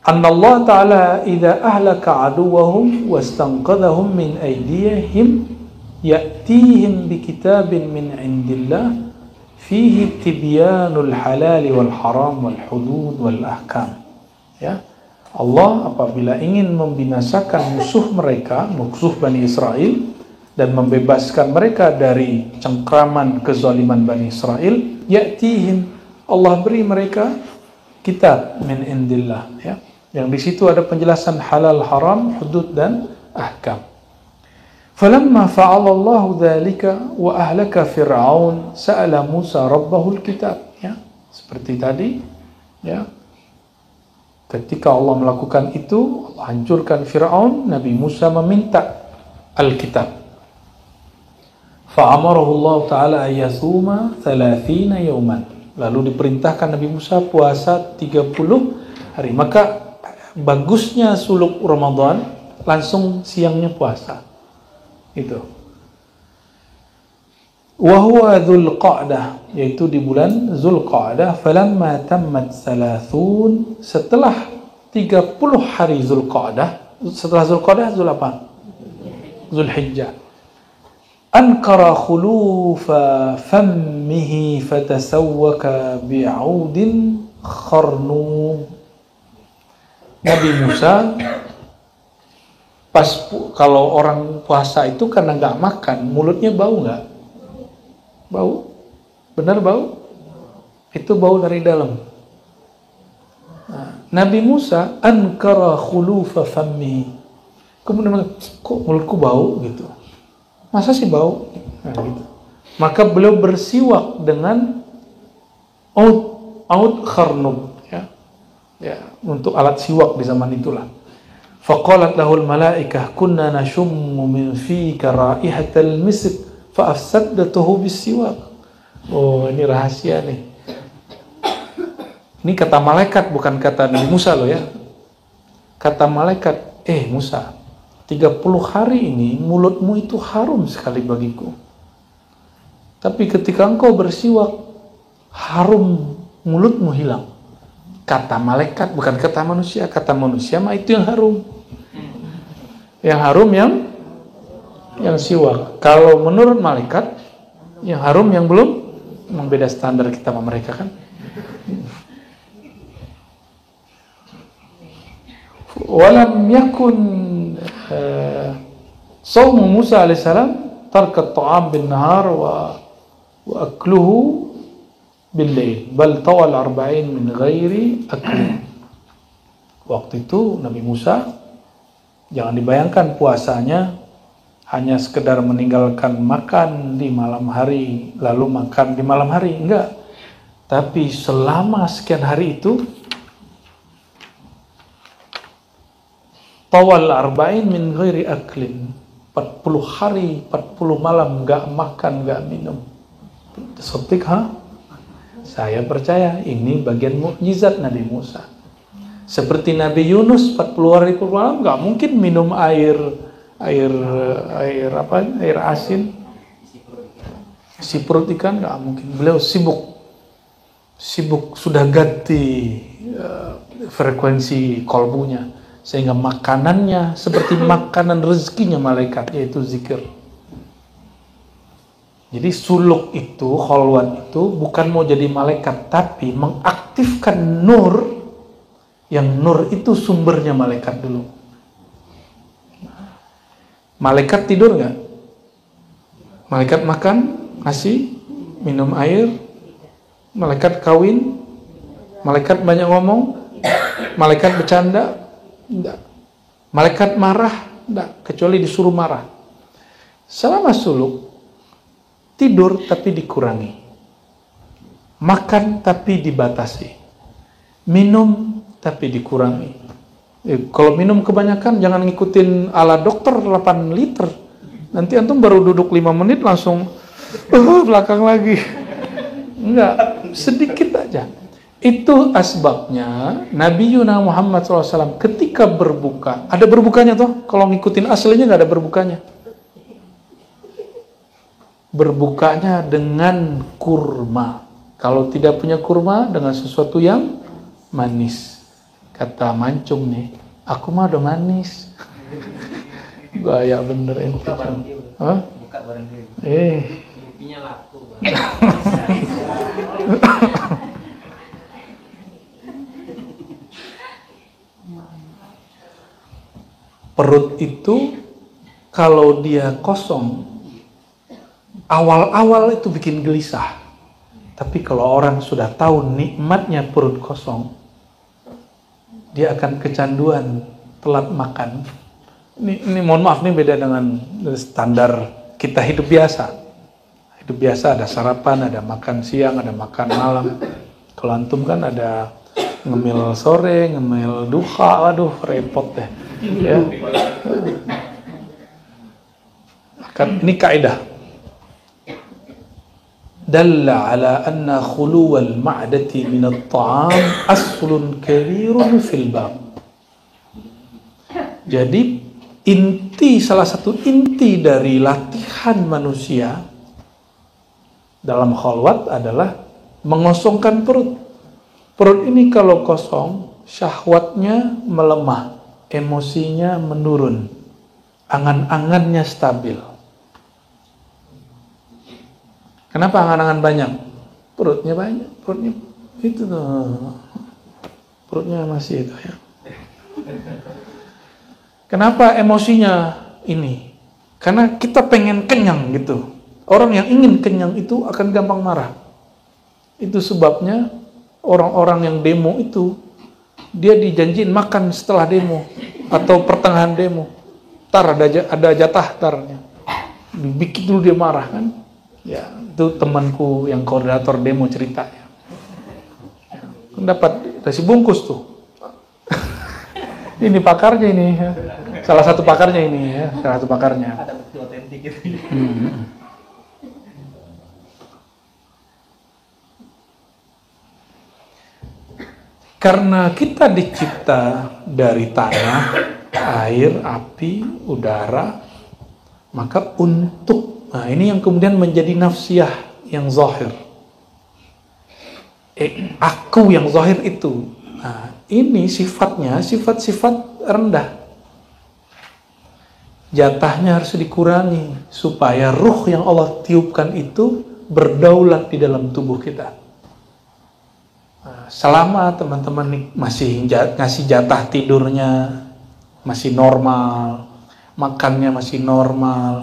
Anna Allah Ta'ala idza ahlaka aduwahum wastanqadhahum min aydihim ya'tihim bikitabin min indillah fihi tibyanul halal wal haram wal hudud wal ahkam. Ya. Allah apabila ingin membinasakan musuh mereka, musuh Bani Israel, dan membebaskan mereka dari cengkraman kezaliman Bani Israel, ya'tihim, Allah beri mereka kitab min indillah, ya. Yang di situ ada penjelasan halal, haram, hudud dan ahkam. Falamma fa'ala Allah dzalika wa ahlaka Fir'aun sa'ala Musa rabbahul kitab, ya. Seperti tadi, ya. Ketika Allah melakukan itu, Allah hancurkan Fir'aun, Nabi Musa meminta Alkitab. Fa'amarahu Allah Ta'ala ayyasuma 30 yawman. Lalu diperintahkan Nabi Musa puasa 30 hari. Maka bagusnya suluk Ramadan langsung siangnya puasa. Itu. Wa huwa Dzulqa'dah, yaitu di bulan Dzulqa'dah. Falamma tammat 30, setelah 30 hari Dzulqa'dah, setelah Dzulqa'dah Dzul apa? Dzulhijjah. Ankara khulufa fammihi fatasawwaka bi'audin kharnu. Nabi Musa kalau orang puasa itu karena nggak makan, mulutnya bau nggak? Bau? Benar bau? Itu bau dari dalam. Nah, Nabi Musa ankara khulufa fammihi. Kemudian kok mulutku bau gitu? Masa sih bau? Nah, gitu. Maka beliau bersiwak dengan aud kharnub, ya. Ya, untuk alat siwak di zaman itulah. Faqalat lahul malaikah kunna nashummu min fika raihatal misk fa afsaddatuhu bisiwak. Oh, ini rahasia nih. Ini kata malaikat, bukan kata Nabi Musa loh, ya. Kata malaikat, Musa, 30 hari ini mulutmu itu harum sekali bagiku. Tapi ketika engkau bersiwak, harum mulutmu hilang. Kata malaikat, bukan kata manusia. Kata manusia mah itu yang harum. Yang harum yang siwak. Kalau menurut malaikat, yang harum yang belum, membeda standar kita sama mereka kan. Walam yakun Saumu Musa alaihissalam tarkat ta'am bin nahar wa akluhu bil lail bal tawal 40 min ghairi akli. Waktu itu Nabi Musa, jangan dibayangkan puasanya hanya sekedar meninggalkan makan di malam hari lalu makan di malam hari, enggak. Tapi selama sekian hari itu tawal 40 min ghairi aklin, 40 hari, 40 malam gak makan, gak minum. Sotik, Saya percaya ini bagian mukjizat Nabi Musa. Seperti Nabi Yunus 40 hari 40 malam gak mungkin minum air asin, si perut ikan, gak mungkin. Beliau sibuk sibuk sudah ganti frekuensi kolbunya, sehingga makanannya seperti makanan rezekinya malaikat, yaitu zikir. Jadi suluk itu, kholwat itu bukan mau jadi malaikat, tapi mengaktifkan nur, yang nur itu sumbernya malaikat dulu. Malaikat tidur nggak? Malaikat makan, nasi, minum air, malaikat kawin, malaikat banyak ngomong, malaikat bercanda, enggak. Malaikat marah, enggak, kecuali disuruh marah. Selama suluk, tidur tapi dikurangi, makan tapi dibatasi, minum tapi dikurangi. Kalau minum kebanyakan jangan ngikutin ala dokter 8 liter. Nanti antum baru duduk 5 menit langsung belakang lagi. Enggak, sedikit aja. Itu asbabnya Nabi Yuna Muhammad SAW ketika berbuka, ada berbukanya toh. Kalau ngikutin aslinya nggak ada berbukanya. Berbukanya dengan kurma. Kalau tidak punya kurma, dengan sesuatu yang manis. Kata mancung nih, aku mah udah manis. Gaya bener ente. Hah? Buka bareng diri. Kopinya laku. Perut itu kalau dia kosong, awal-awal itu bikin gelisah. Tapi kalau orang sudah tahu nikmatnya perut kosong, dia akan kecanduan telat makan. Ini mohon maaf, nih beda dengan standar kita hidup biasa. Hidup biasa ada sarapan, ada makan siang, ada makan malam. Kalau antum kan ada ngemil sore, ngemil duha, aduh repot deh. Ya. Ini kaidah. Dalla ala anna khuluwal ma'dati min at-ta'am aslun kabirun fil bab. Jadi salah satu inti dari latihan manusia dalam khalwat adalah mengosongkan perut. Perut ini kalau kosong, syahwatnya melemah, emosinya menurun, angan-angannya stabil. Kenapa angan-angan banyak? Perutnya banyak, perutnya itu tuh. Perutnya masih itu ya. Kenapa emosinya ini? Karena kita pengen kenyang gitu. Orang yang ingin kenyang itu akan gampang marah. Itu sebabnya orang-orang yang demo itu, dia dijanjiin makan setelah demo atau pertengahan demo. Tar ada jatah tarnya. Bikin dulu dia marah kan? Ya, itu temanku yang koordinator demo cerita ya. Dapat nasi bungkus tuh. Ini pakarnya ini, ya. Salah satu pakarnya ini ya, salah satu pakarnya. Ada bukti otentik gitu. Karena kita dicipta dari tanah, air, api, udara, maka ini yang kemudian menjadi nafsiyah yang zahir. Aku yang zahir itu. Nah, ini sifatnya sifat-sifat rendah. Jatahnya harus dikurangi supaya ruh yang Allah tiupkan itu berdaulat di dalam tubuh kita. Selama teman-teman masih ngasih jatah tidurnya masih normal, makannya masih normal,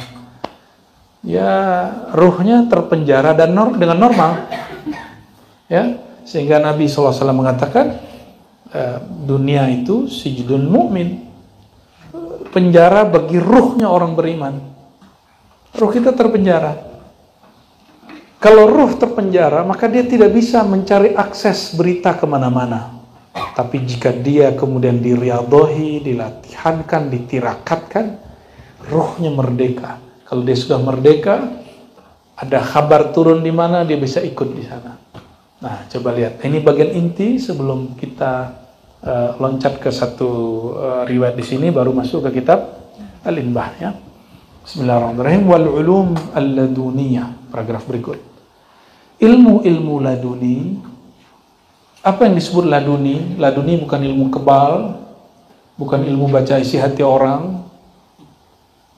ya ruhnya terpenjara dan dengan normal, ya, sehingga Nabi SAW mengatakan dunia itu sijnul mu'min, penjara bagi ruhnya orang beriman. Ruh kita terpenjara. Kalau ruh terpenjara, maka dia tidak bisa mencari akses berita kemana-mana. Tapi jika dia kemudian diriadhohi, dilatihankan, ditirakatkan, ruhnya merdeka. Kalau dia sudah merdeka, ada kabar turun di mana, dia bisa ikut di sana. Nah, coba lihat. Ini bagian inti sebelum kita loncat ke satu riwayat di sini, baru masuk ke kitab Al-Inbah ya. Bismillahirrahmanirrahim. Wal ulum al-laduniyah. Paragraf berikut. Ilmu-ilmu laduni Apa yang disebut laduni? Laduni bukan ilmu kebal, bukan ilmu baca isi hati orang.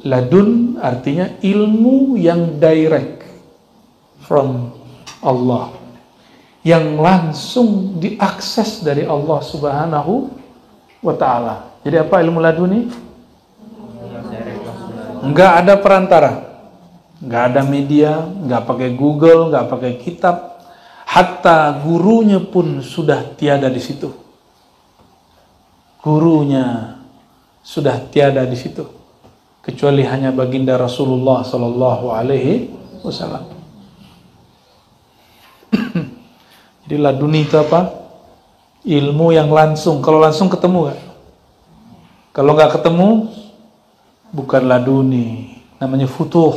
Ladun artinya ilmu yang direct from Allah, yang langsung diakses dari Allah Subhanahu wa ta'ala. Jadi apa ilmu laduni? Enggak ada perantara, enggak ada media, enggak pakai Google, enggak pakai kitab. Hatta gurunya pun sudah tiada di situ. Gurunya sudah tiada di situ, kecuali hanya baginda Rasulullah sallallahu alaihi wasallam. Jadi laduni itu apa? Ilmu yang langsung. Kalau langsung ketemu gak? Kalau nggak ketemu, bukan laduni, namanya futuh.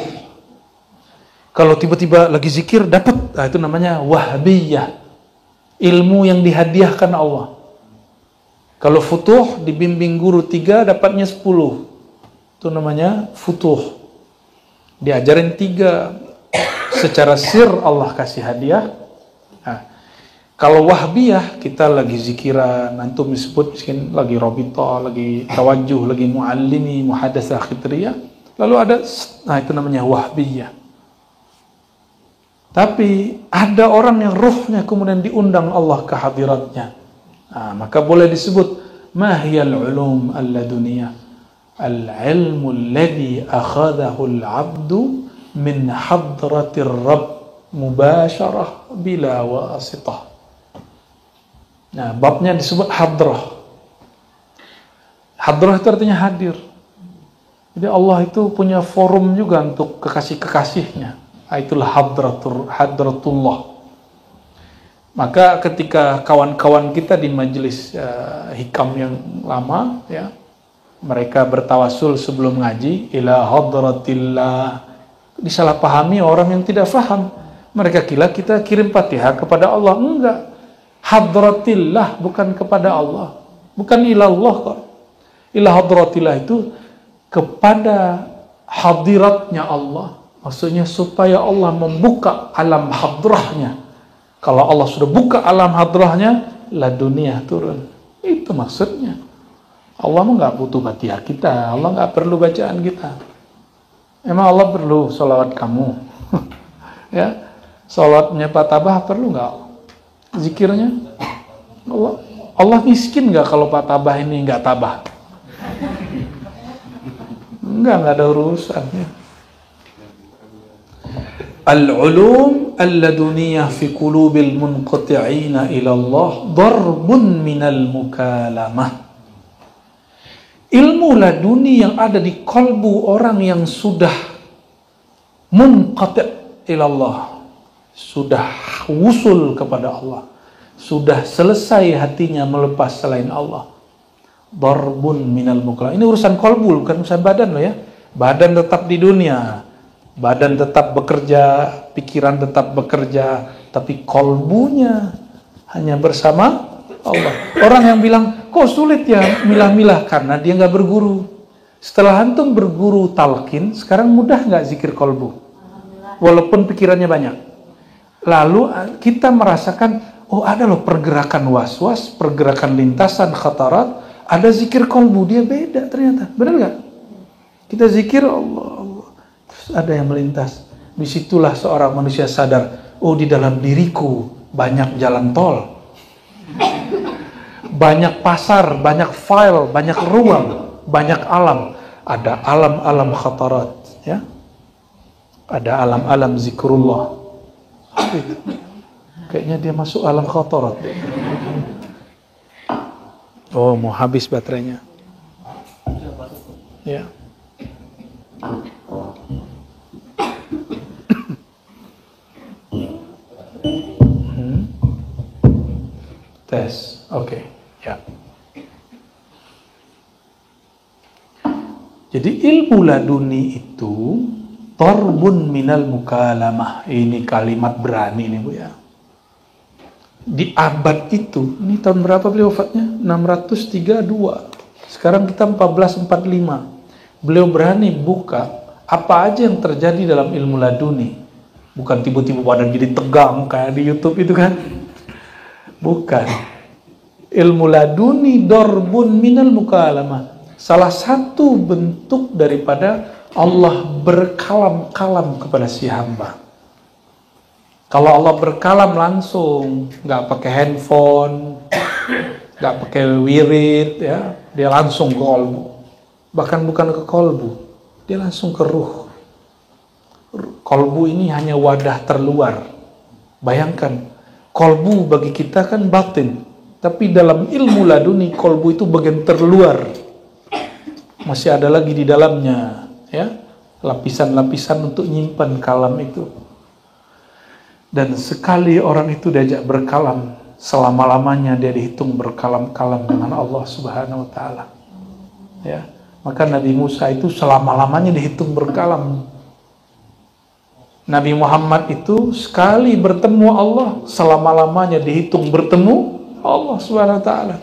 Kalau tiba-tiba lagi zikir dapat, itu namanya wahbiyah, ilmu yang dihadiahkan Allah. Kalau futuh dibimbing guru 3 dapatnya 10, itu namanya futuh. Diajarin 3 secara sir, Allah kasih hadiah. Nah, kalau wahbiyah, kita lagi zikiran, antum disebut miskin lagi robita, lagi tawajuh, lagi muallimi, muhadatsah khitriyah, lalu ada, nah itu namanya wahbiyah. Tapi ada orang yang ruhnya kemudian diundang Allah ke hadiratnya, nah, maka boleh disebut mahiyal ulum alladuniyah, al-ilmu alladhi akhadahu al-abdu min hadratir rabb mubasyarah bila wasitah. Nah, babnya disebut hadrah. Hadrah itu artinya hadir. Jadi Allah itu punya forum juga untuk kekasih-kekasihnya. Itulah hadratullah. Maka ketika kawan-kawan kita di majelis hikam yang lama, ya, mereka bertawasul sebelum ngaji ila hadratillah, disalahpahami orang yang tidak faham. Mereka kira kita kirim Fatihah kepada Allah. Enggak. Hadratillah, bukan kepada Allah, bukan ilallah kok. Ila hadratillah itu kepada hadiratnya Allah. Maksudnya supaya Allah membuka alam hadrahnya. Kalau Allah sudah buka alam hadrahnya, laduniyah turun. Itu maksudnya. Allah nggak butuh Fatihah kita, Allah nggak perlu bacaan kita. Emang Allah perlu sholawat kamu? Ya, sholawatnya Pak Tabah perlu nggak? Zikirnya? Allah miskin nggak kalau Pak Tabah ini nggak tabah? Nggak ada urusannya. Al-ulum al-laduniyah fi qulubil munqati'ina ila Allah darbun minal mukalamah. Ilmu laduni yang ada di kalbu orang yang sudah munqati' ila Allah, sudah wusul kepada Allah, sudah selesai hatinya melepas selain Allah. Darbun minal mukalamah. Ini urusan kalbu, bukan urusan badan loh ya. Badan tetap di dunia, badan tetap bekerja, pikiran tetap bekerja, tapi kolbunya hanya bersama Allah. Orang yang bilang, kok sulit ya milah-milah, karena dia nggak berguru. Setelah antum berguru talqin, sekarang mudah nggak zikir kolbu? Walaupun pikirannya banyak. Lalu kita merasakan, oh ada loh pergerakan was-was, pergerakan lintasan khatarat, ada zikir kolbu, dia beda ternyata. Benar nggak? Kita zikir Allah, ada yang melintas. Disitulah seorang manusia sadar, oh di dalam diriku banyak jalan tol, banyak pasar, banyak file, banyak ruang, banyak alam. Ada alam-alam khatarat, ya. Ada alam-alam zikrullah. Kayaknya dia masuk alam khatarat. Oh, mau habis baterainya. Ya. Tes, oke, ya. Jadi ilmu laduni itu tarbun minal mukalamah. Ini kalimat berani nih Bu ya. Di abad itu, ini tahun berapa beliau wafatnya? 632. Sekarang kita 1445. Beliau berani buka apa aja yang terjadi dalam ilmu laduni. Bukan tiba-tiba badan jadi tegang kayak di YouTube itu kan. Bukan. Ilmu laduni darbun minal mukalamah. Salah satu bentuk daripada Allah berkalam-kalam kepada si hamba. Kalau Allah berkalam langsung, nggak pakai handphone, nggak pakai wirid, ya, dia langsung ke kolbu. Bahkan bukan ke kolbu, dia langsung ke ruh. Kolbu ini hanya wadah terluar. Bayangkan, kolbu bagi kita kan batin, tapi dalam ilmu laduni kolbu itu bagian terluar. Masih ada lagi di dalamnya, ya, lapisan-lapisan untuk nyimpan kalam itu. Dan sekali orang itu diajak berkalam, selama-lamanya dia dihitung berkalam-kalam dengan Allah Subhanahu wa taala. Ya, maka Nabi Musa itu selama-lamanya dihitung berkalam. Nabi Muhammad itu sekali bertemu Allah, selama-lamanya dihitung bertemu Allah Subhanahu wa taala.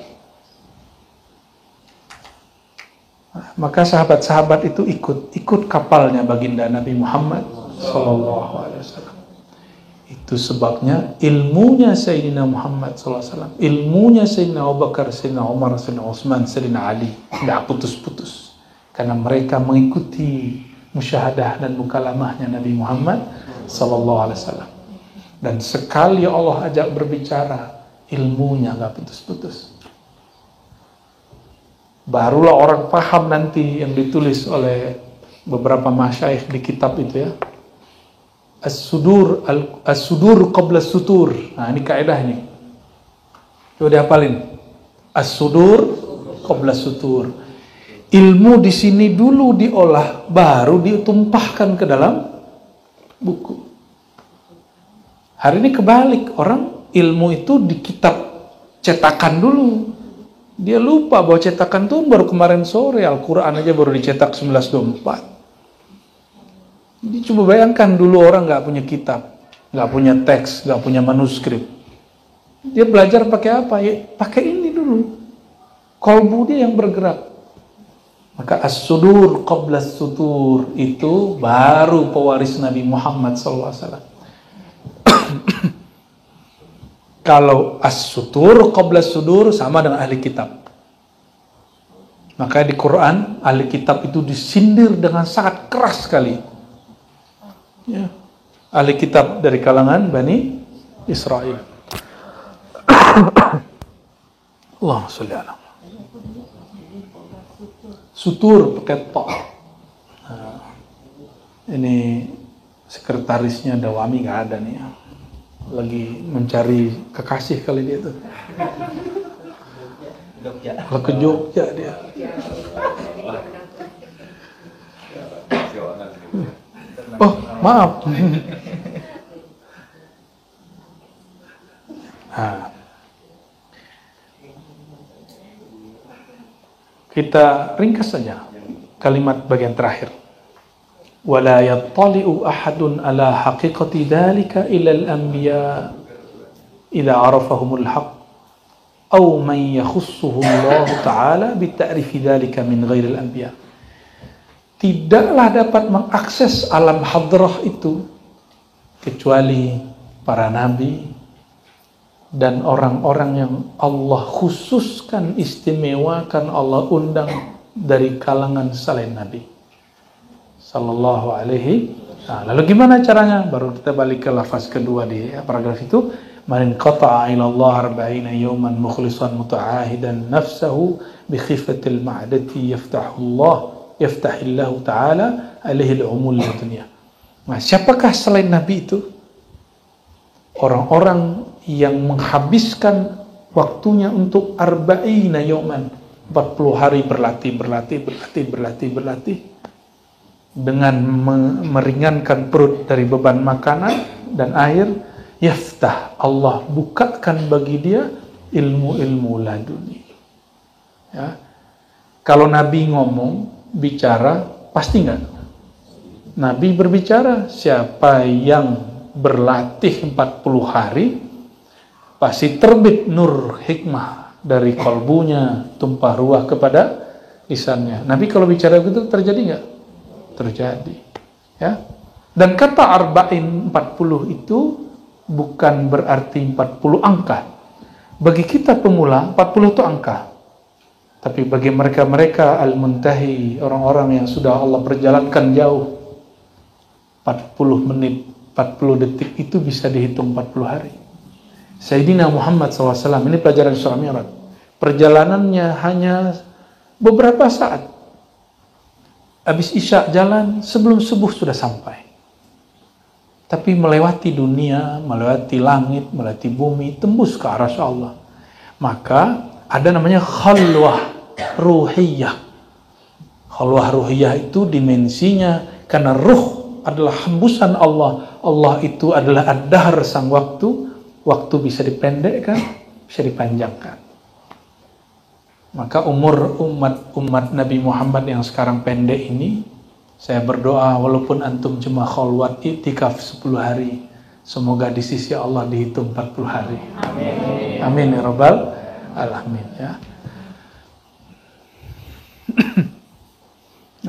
Maka sahabat-sahabat itu ikut kapalnya baginda Nabi Muhammad sallallahu alaihi wasallam. Itu sebabnya ilmunya Sayyidina Muhammad SAW, ilmunya Sayyidina Abu Bakar, Sayyidina Umar, Sayyidina Utsman, Sayyidina Ali tidak putus-putus. Karena mereka mengikuti musyahadah dan mukalamahnya Nabi Muhammad SAW. Dan sekali Allah ajak berbicara, ilmunya nggak putus-putus. Barulah orang paham nanti yang ditulis oleh beberapa masyayikh di kitab itu, ya. As-sudur qabla sutur. Nah, ini kaidah ini. Coba dihafalin. As-sudur qabla sutur. Ilmu di sini dulu diolah, baru ditumpahkan ke dalam buku. Hari ini kebalik, orang ilmu itu di kitab cetakan dulu. Dia lupa bahwa cetakan itu baru kemarin sore. Al-Quran aja baru dicetak 1924. Jadi coba bayangkan dulu orang nggak punya kitab, nggak punya teks, nggak punya manuskrip. Dia belajar pakai apa? Ya, pakai ini dulu. Kolbu dia yang bergerak. Maka as-sudur qabla sutur itu baru pewaris Nabi Muhammad SAW. Kalau as-sutur qabla sudur sama dengan ahli kitab. Maka di Quran ahli kitab itu disindir dengan sangat keras sekali. Ya, ahli kitab dari kalangan Bani Israel. Allahumma sholli ala. Sutur pakai ta. Nah, ini sekretarisnya Dawami nggak ada nih, ya. Lagi mencari kekasih kali dia tuh. Kalau ke Jogja dia. Oh, maaf. Nah, kita ringkas saja kalimat bagian terakhir. Wala yattali'u ahadun ala haqiqati dhalika illa al-anbiya idza arafahumul haqq aw man yakhussuhu Allah ta'ala bi ta'rifi dhalika min ghairil anbiya. Tidaklah dapat mengakses alam hadrah itu kecuali para nabi dan orang-orang yang Allah khususkan, istimewakan, Allah undang dari kalangan selain nabi sallallahu alaihi wasallam. Lalu gimana caranya? Baru kita balik ke lafaz kedua di paragraf itu, man qata'a ila Allah 40 yawman mukhlishan muta'ahidan nafsahu bi khifatil ma'dati yaftahillahu ta'ala alaihi al-umul dunya. Nah, siapakah selain Nabi itu? Orang-orang yang menghabiskan waktunya untuk 40 yawman, 40 hari berlatih dengan meringankan perut dari beban makanan dan air. Yaftah, Allah bukakan bagi dia ilmu-ilmu laduni. Ya. Kalau Nabi ngomong, bicara, pasti enggak? Nabi berbicara, siapa yang berlatih 40 hari, pasti terbit nur hikmah dari kolbunya, tumpah ruah kepada lisannya. Nabi kalau bicara begitu terjadi enggak? Terjadi. Ya. Dan kata arba'in 40 itu bukan berarti 40 angka. Bagi kita pemula, 40 itu angka. Tapi bagi mereka-mereka al-muntahi, orang-orang yang sudah Allah perjalankan jauh, 40 menit, 40 detik itu bisa dihitung 40 hari. Sayyidina Muhammad SAW, ini pelajaran Isra Mi'raj. Perjalanannya hanya beberapa saat. Habis Isya jalan, sebelum subuh sudah sampai. Tapi melewati dunia, melewati langit, melewati bumi, tembus ke arasy Allah. Maka ada namanya khalwah ruhiyah. Khalwah ruhiyah itu dimensinya karena ruh adalah hembusan Allah. Allah itu adalah ad-dahr, sang waktu. Waktu bisa dipendekkan, bisa dipanjangkan. Maka umur umat Nabi Muhammad yang sekarang pendek ini, saya berdoa walaupun antum cuma khalwat i'tikaf 10 hari, semoga di sisi Allah dihitung 40 hari. Amin. Amin ya rabbal alamin ya.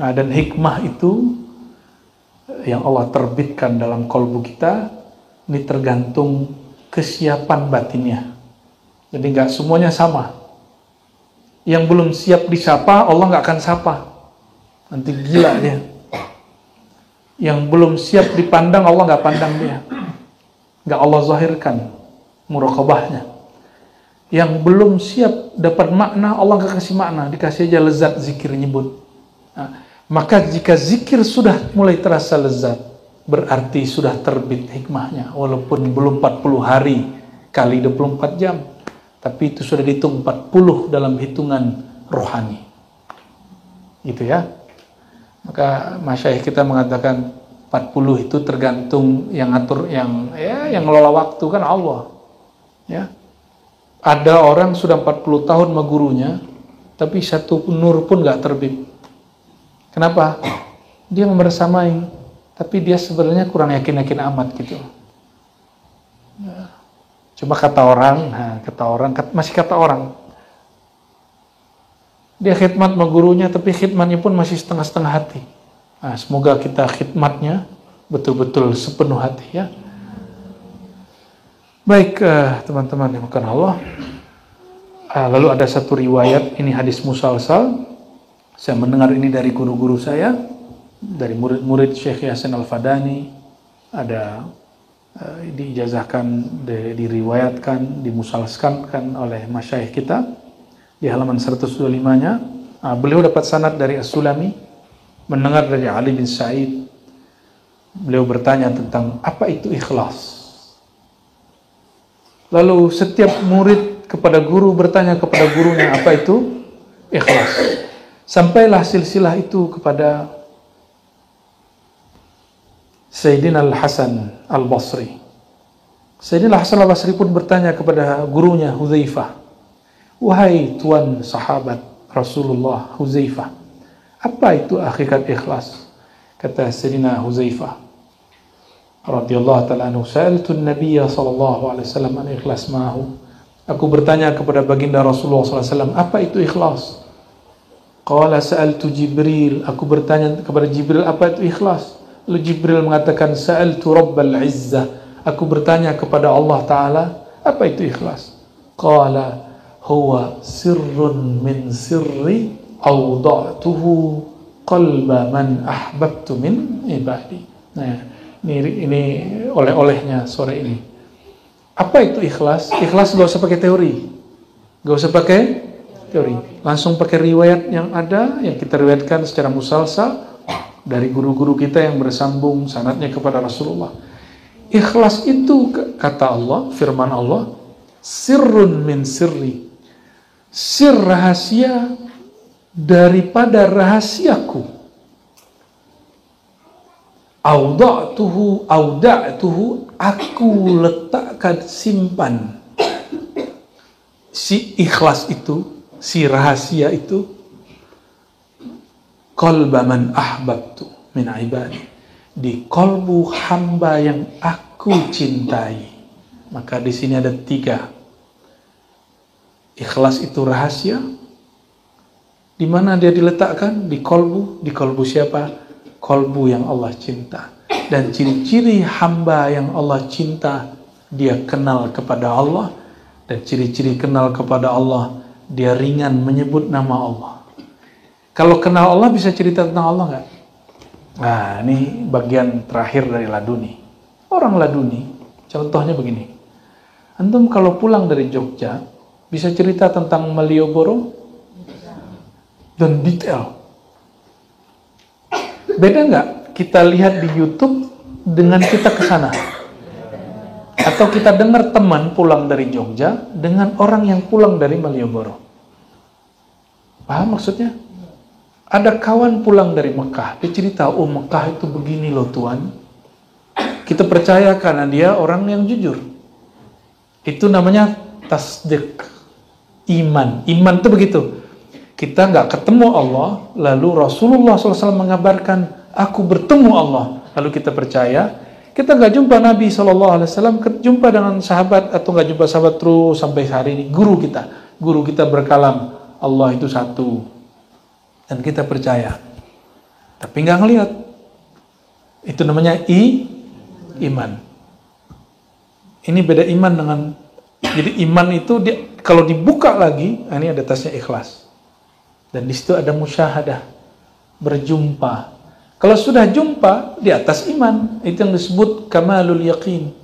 Nah, dan hikmah itu yang Allah terbitkan dalam kalbu kita, ini tergantung kesiapan batinnya. Jadi nggak semuanya sama. Yang belum siap disapa, Allah nggak akan sapa. Nanti gila dia. Yang belum siap dipandang, Allah nggak pandang dia. Nggak Allah zahirkan muraqabahnya. Yang belum siap dapat makna, Allah nggak kasih makna, dikasih aja lezat zikir nyebut. Nah, maka jika zikir sudah mulai terasa lezat, berarti sudah terbit hikmahnya. Walaupun belum 40 hari kali 24 jam, tapi itu sudah dihitung 40 dalam hitungan rohani. Gitu ya. Maka masyayikh kita mengatakan 40 itu tergantung yang ngatur, yang ngelola waktu kan Allah. Ya. Ada orang sudah 40 tahun sama gurunya, tapi satu nur pun nggak terbit. Kenapa? Dia membersamai, tapi dia sebenarnya kurang yakin-yakin amat gitu. Ya. Cuma kata orang, masih kata orang. Dia khidmat sama gurunya, tapi khidmatnya pun masih setengah-setengah hati. Nah, semoga kita khidmatnya betul-betul sepenuh hati ya. Baik teman-teman yang bukan Allah. Lalu ada satu riwayat, ini hadis musalsal. Saya mendengar ini dari guru-guru saya, dari murid-murid Syekh Yasin Al-Fadani. Ada diijazahkan, diriwayatkan, dimusalskan oleh masyayikh kita. Di halaman 125-nya, beliau dapat sanad dari As-Sulami, mendengar dari Ali bin Sa'id. Beliau bertanya tentang apa itu ikhlas. Lalu setiap murid kepada guru bertanya kepada gurunya apa itu ikhlas. Sampailah silsilah itu kepada Sayyidina Al-Hasan Al-Basri. Sayyidina Al-Hasan Al-Basri pun bertanya kepada gurunya Hudzaifah, wahai tuan sahabat Rasulullah Hudzaifah, apa itu hakikat ikhlas? Kata Sayyidina Hudzaifah radhiyallahu ta'ala anhu, sa'altu an-nabiy sallallahu alaihi wasallam an ikhlas ma'hu. Aku bertanya kepada baginda Rasulullah sallallahu alaihi wasallam, apa itu ikhlas? Qala sa'altu Jibril, aku bertanya kepada Jibril apa itu ikhlas? Lalu Jibril mengatakan, sa'altu Rabbal Izzah, aku bertanya kepada Allah Ta'ala, apa itu ikhlas? Qala huwa sirrun min sirri awda'tuhu qalba man ahbabtu min ibadi. Nah, ini oleh-olehnya sore ini. Apa itu ikhlas? Ikhlas gak usah pakai teori. Gak usah pakai teori. Langsung pakai riwayat yang ada, yang kita riwayatkan secara musalsal dari guru-guru kita yang bersambung sanadnya kepada Rasulullah. Ikhlas itu kata Allah, firman Allah, sirrun min sirri. Sir rahasia daripada rahasiaku. Auda'tuhu, aku letakkan, simpan. Si ikhlas itu, si rahasia itu, qalba man ahbabtu min ibadi, di kolbu hamba yang aku cintai. Maka di sini ada 3. Ikhlas itu rahasia. Di mana dia diletakkan? Di kolbu. Di kolbu siapa? Kolbu yang Allah cinta. Dan ciri-ciri hamba yang Allah cinta, dia kenal kepada Allah Dan ciri-ciri kenal kepada Allah, dia ringan menyebut nama Allah. Kalau kenal Allah bisa cerita tentang Allah nggak? Nah, ini bagian terakhir dari laduni. Orang laduni, contohnya begini. Antum kalau pulang dari Jogja, bisa cerita tentang Malioboro dan detail. Beda nggak kita lihat di YouTube dengan kita ke sana? Atau kita dengar teman pulang dari Jogja dengan orang yang pulang dari Malioboro. Paham maksudnya? Ada kawan pulang dari Mekah, dia cerita, oh Mekah itu begini loh Tuhan. Kita percaya karena dia orang yang jujur. Itu namanya tasdik, iman. Iman itu begitu. Kita nggak ketemu Allah, lalu Rasulullah SAW mengabarkan, aku bertemu Allah. Lalu kita percaya. Kita nggak jumpa Nabi SAW, jumpa dengan sahabat atau nggak jumpa sahabat terus sampai hari ini. Guru kita berkalam, Allah itu satu, dan kita percaya. Tapi nggak ngelihat. Itu namanya iman. Ini beda iman dengan. Jadi iman itu kalau dibuka lagi, ini ada tasnya ikhlas, dan di situ ada musyahadah, berjumpa. Kalau sudah jumpa, di atas iman. Itu yang disebut kamalul yaqin.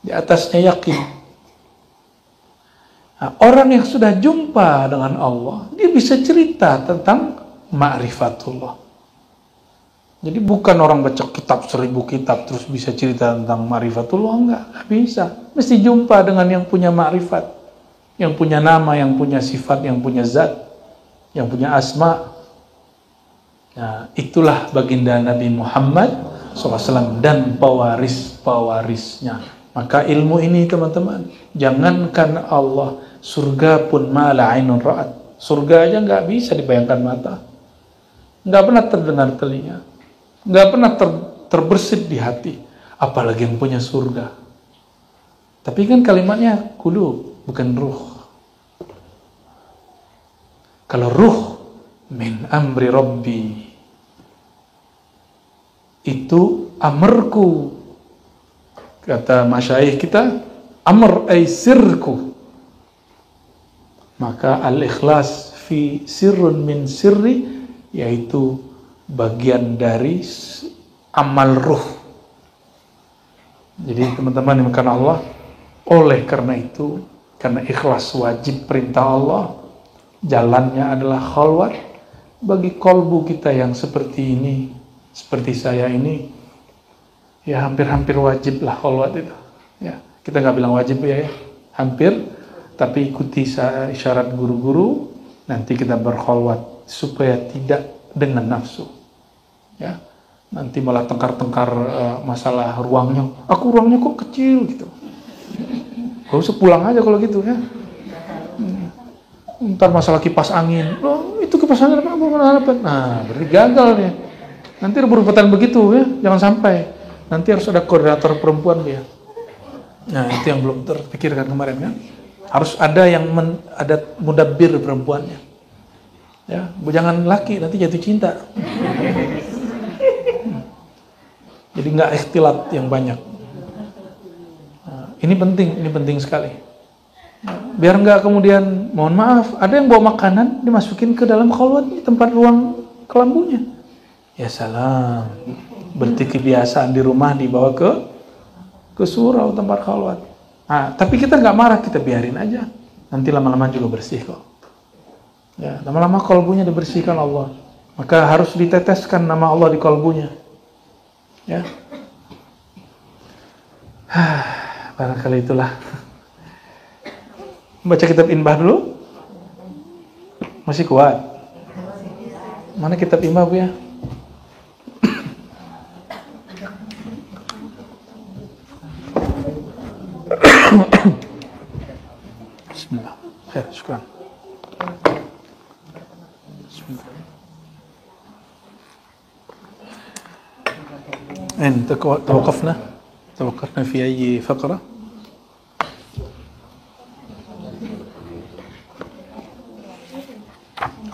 Di atasnya yakin. Nah, orang yang sudah jumpa dengan Allah, dia bisa cerita tentang ma'rifatullah. Jadi bukan orang baca kitab 1000 kitab terus bisa cerita tentang ma'rifatullah. Enggak bisa. Mesti jumpa dengan yang punya ma'rifat. Yang punya nama, yang punya sifat, yang punya zat, yang punya asma. Nah, itulah baginda Nabi Muhammad SAW dan pewaris-pewarisnya. Maka ilmu ini teman-teman, jangankan Allah, surga pun ma la ainun ra'at. Surga aja nggak bisa dibayangkan mata, nggak pernah terdengar telinga, nggak pernah terbersit di hati, apalagi yang punya surga. Tapi kan kalimatnya qulub, bukan ruh. Kalau ruh min amri rabbi, itu amarku, kata masyayikh kita, amr ay sirku. Maka al-ikhlas fi sirrun min sirri, yaitu bagian dari amal ruh. Jadi teman-teman yang dimakan Allah, oleh karena itu, karena ikhlas wajib perintah Allah, jalannya adalah khalwat. Bagi kolbu kita yang seperti ini, seperti saya ini, ya hampir-hampir wajib lah khalwat itu. Ya, kita nggak bilang wajib ya, hampir, tapi ikuti isyarat guru-guru, nanti kita berkhalwat supaya tidak dengan nafsu. Ya, nanti malah tengkar-tengkar masalah ruangnya. Aku ruangnya kok kecil gitu. Gak usah pulang aja kalau gitu ya. Ntar masalah kipas angin, loh itu kipas angin apa? Nah, berarti gagal ya. Nanti berurutan begitu ya, jangan sampai. Nanti harus ada koordinator perempuan dia. Nah, itu yang belum terpikirkan kemarin kan. Harus ada yang ada mudabbir perempuannya. Ya, jangan laki nanti jatuh cinta. Jadi nggak ikhtilat yang banyak. Nah, ini penting sekali. Biar nggak kemudian, mohon maaf, ada yang bawa makanan dimasukin ke dalam khalwat di tempat ruang kelambunya. Ya salam, berarti kebiasaan di rumah dibawa ke surau tempat khalwat. Nah, tapi kita nggak marah, kita biarin aja. Nanti lama-lama juga bersih kok. Ya, lama-lama kalbunya dibersihkan Allah. Maka harus diteteskan nama Allah di kalbunya. Ya. Barangkali itulah. Baca kitab Inbah dulu. Masih kuat. Mana kitab Inbah Bu ya? Bismillah. Khair, syukran. Bismillah. أين توقفنا في أي فقرة؟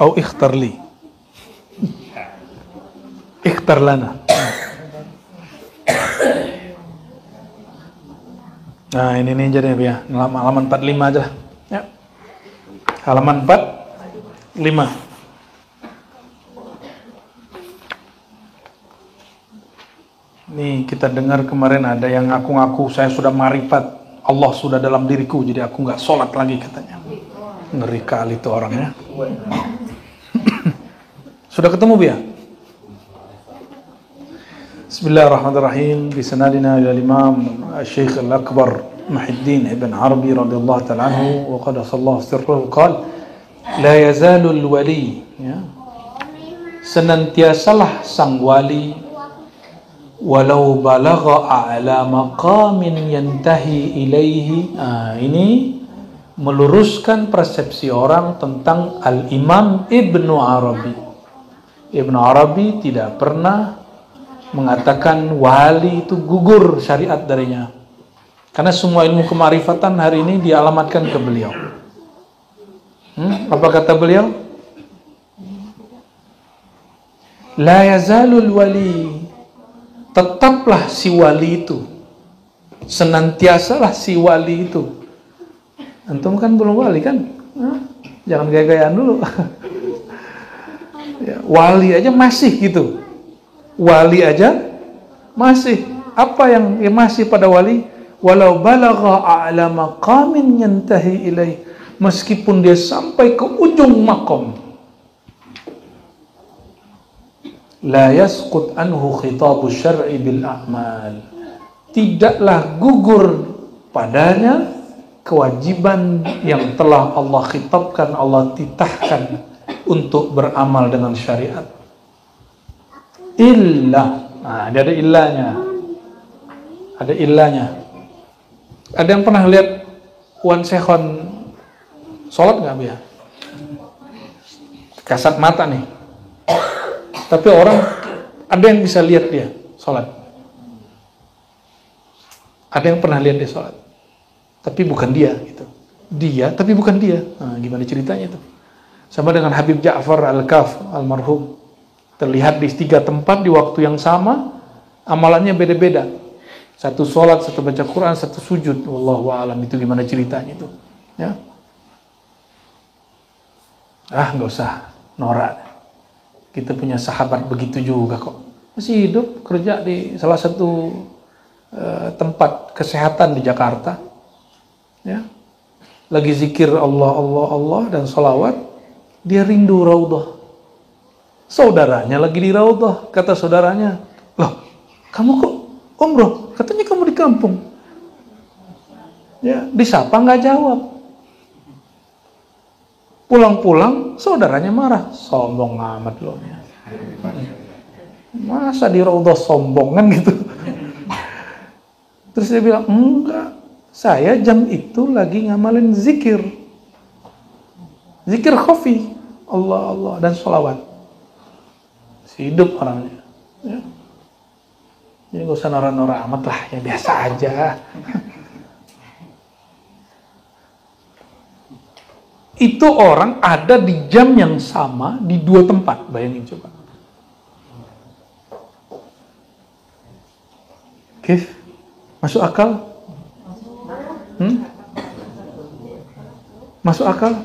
أو اختر لي اختر لنا. Nah ini aja deh ya, halaman 45 aja lah. Halaman 45. Nih kita dengar kemarin ada yang ngaku-ngaku saya sudah marifat, Allah sudah dalam diriku, jadi aku nggak sholat lagi katanya. Ngeri kali itu orangnya. Sudah ketemu Bia? Bismillahirrahmanirrahim. Bisanadina ila Imam Syekh Al-Akbar Muhyiddin Ibn Arabi radhiyallahu ta'ala anhu wa qadasallahu sirruhu qala la yazalul wali, ya, senantiasalah sang wali walau balagha a'la maqamin yantahi ilaihi. Ini meluruskan persepsi orang tentang Al-Imam Ibnu Arabi. Ibnu Arabi tidak pernah mengatakan wali itu gugur syariat darinya, karena semua ilmu kemarifatan hari ini dialamatkan ke beliau. Apa kata beliau? La yazalul wali, tetaplah si wali itu, senantiasalah si wali itu. Antum kan belum wali kan? Jangan gaya-gayaan dulu. Ya, wali aja masih gitu. Wali aja masih. Apa yang masih pada wali? Walau balagha a'la maqamin yantahi ilaih, meskipun dia sampai ke ujung maqam, la yasqut anhu khitabu syar'i bil a'mal, tidaklah gugur padanya kewajiban yang telah Allah khitabkan, Allah titahkan untuk beramal dengan syariat. Illa, dia ada illanya. Ada illanya. Ada yang pernah lihat Wan Sekhon sholat nggak Bia? Kasat mata nih. Tapi orang ada yang bisa lihat dia sholat. Ada yang pernah lihat dia sholat, tapi bukan dia gitu. Dia tapi bukan dia. Gimana ceritanya itu? Sama dengan Habib Ja'far Al-Kaf almarhum, terlihat di 3 tempat di waktu yang sama, amalannya beda-beda. Satu sholat, satu baca Quran, satu sujud. Wallahu a'lam, itu gimana ceritanya itu? Ya. Nggak usah norak. Kita punya sahabat begitu juga kok. Masih hidup, kerja di salah satu tempat kesehatan di Jakarta. Ya. Lagi zikir Allah, Allah, Allah dan sholawat, dia rindu raudhah. Saudaranya lagi di raudhah, kata saudaranya, loh, kamu kok umroh? Katanya kamu di kampung. Ya, disapa nggak jawab. Pulang-pulang, saudaranya marah. Sombong amat loh. Masa di raudhah sombong kan gitu. Terus dia bilang, enggak, saya jam itu lagi ngamalin zikir. Zikir khafi, Allah, Allah, dan sholawat. Hidup orangnya. Ya. Jadi gak usah norak-norak amat lah, ya biasa aja. Itu orang ada di jam yang sama di 2 tempat, bayangin coba. Kif? Masuk akal? Masuk akal?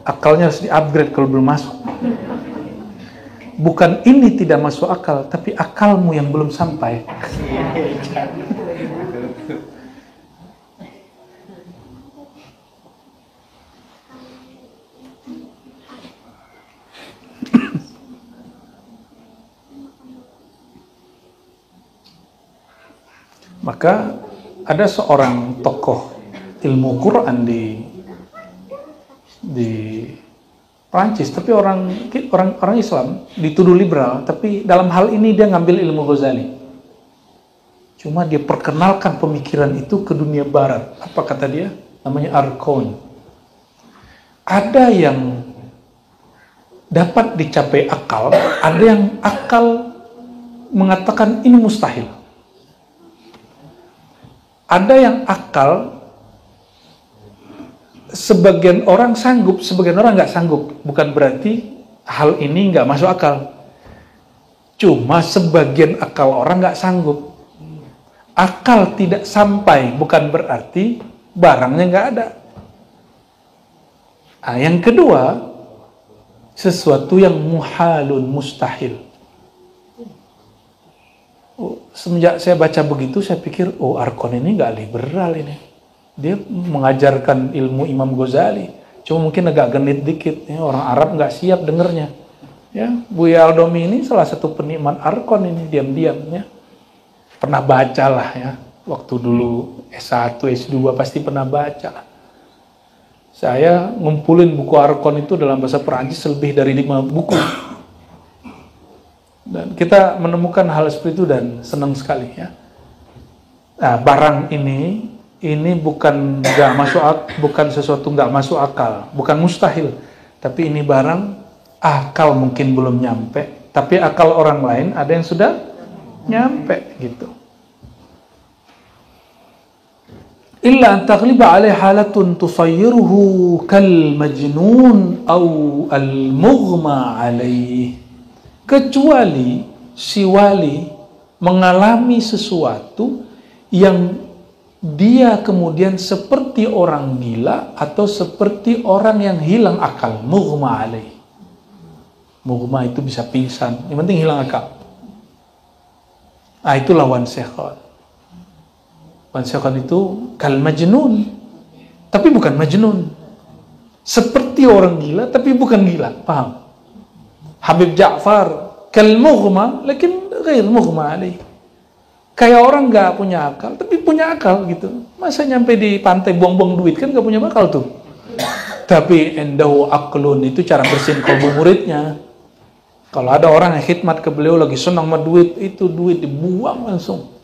Akalnya harus di-upgrade kalau belum masuk. Bukan ini tidak masuk akal, tapi akalmu yang belum sampai. Maka ada seorang tokoh ilmu Quran di Prancis, tapi orang Islam, dituduh liberal, tapi dalam hal ini dia ngambil ilmu Ghazali. Cuma dia perkenalkan pemikiran itu ke dunia barat. Apa kata dia? Namanya Arkon. Ada yang dapat dicapai akal, ada yang akal mengatakan ini mustahil. Ada yang akal sebagian orang sanggup, sebagian orang nggak sanggup. Bukan berarti hal ini nggak masuk akal. Cuma sebagian akal orang nggak sanggup. Akal tidak sampai bukan berarti barangnya nggak ada. Nah, yang kedua, sesuatu yang muhalun, mustahil. Semenjak saya baca begitu, saya pikir, oh Arkon ini nggak liberal ini. Dia mengajarkan ilmu Imam Ghazali. Cuma mungkin agak genit dikit. Ya, orang Arab nggak siap dengernya. Ya, Buya Aldomi ini salah satu penikmat Arkon ini, diam-diam. Ya. Pernah baca lah ya. Waktu dulu S1, S2 pasti pernah baca. Saya ngumpulin buku Arkon itu dalam bahasa Perancis lebih dari 5 buku. Dan kita menemukan hal seperti itu dan senang sekali ya. Nah, barang ini bukan nggak masuk, bukan sesuatu nggak masuk akal, bukan mustahil, tapi ini barang akal mungkin belum nyampe, tapi akal orang lain ada yang sudah nyampe gitu. Illa an taghliba alaihi halatun tusayyiruhu kal majnun au al mughma alaihi. Kecuali si wali mengalami sesuatu yang dia kemudian seperti orang gila atau seperti orang yang hilang akal, mughma alaih. Mughma itu bisa pingsan, yang penting hilang akal. Ah, itulah wansekhon. Wansekhon itu kal majnun, tapi bukan majnun. Seperti orang gila, tapi bukan gila, paham? Habib Ja'far kal mughma lakin ghair mughma alaih. Kayak orang nggak punya akal tapi punya akal gitu. Masa nyampe di pantai buang-buang duit, kan nggak punya akal tuh. Tapi endahu aqlun, itu cara bersihin kalbu muridnya. Kalau ada orang yang khidmat ke beliau lagi senang sama duit, itu duit dibuang langsung.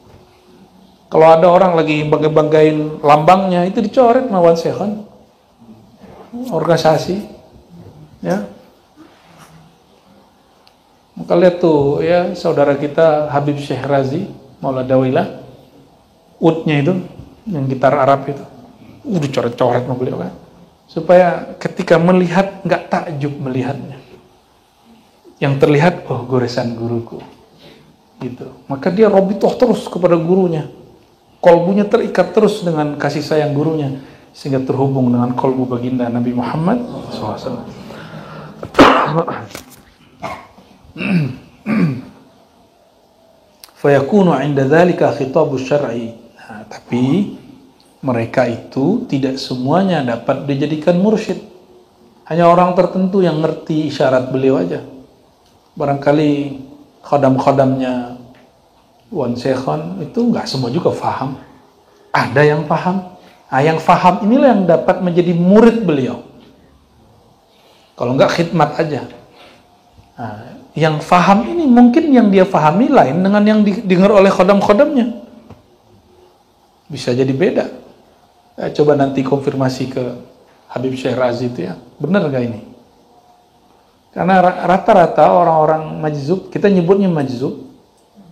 Kalau ada orang lagi bangga-banggain lambangnya, itu dicoret mawan sekhon. Organisasi ya. Maka lihat tuh ya, saudara kita Habib Syekh Razi Maula Dawilah, udnya itu yang gitar Arab itu dicoret-coret sama beliau kan, supaya ketika melihat nggak takjub melihatnya, yang terlihat oh goresan guruku gitu. Maka dia robitoh terus kepada gurunya, kolbunya terikat terus dengan kasih sayang gurunya, sehingga terhubung dengan kolbu baginda Nabi Muhammad SAW. Fayakunu 'inda dzalika khitabu syar'i. Nah, tapi mereka itu tidak semuanya dapat dijadikan mursyid. Hanya orang tertentu yang ngerti isyarat beliau aja. Barangkali khadam-khadamnya Wan Sekhon itu nggak semua juga faham. Ada yang paham. Nah, yang faham inilah yang dapat menjadi murid beliau. Kalau nggak khidmat aja. Nah, yang faham ini mungkin yang dia fahami lain dengan yang didengar oleh khodam-khodamnya. Bisa jadi beda. Coba nanti konfirmasi ke Habib Syekh Razi itu ya. Benar gak ini? Karena rata-rata orang-orang majzub, kita nyebutnya majzub,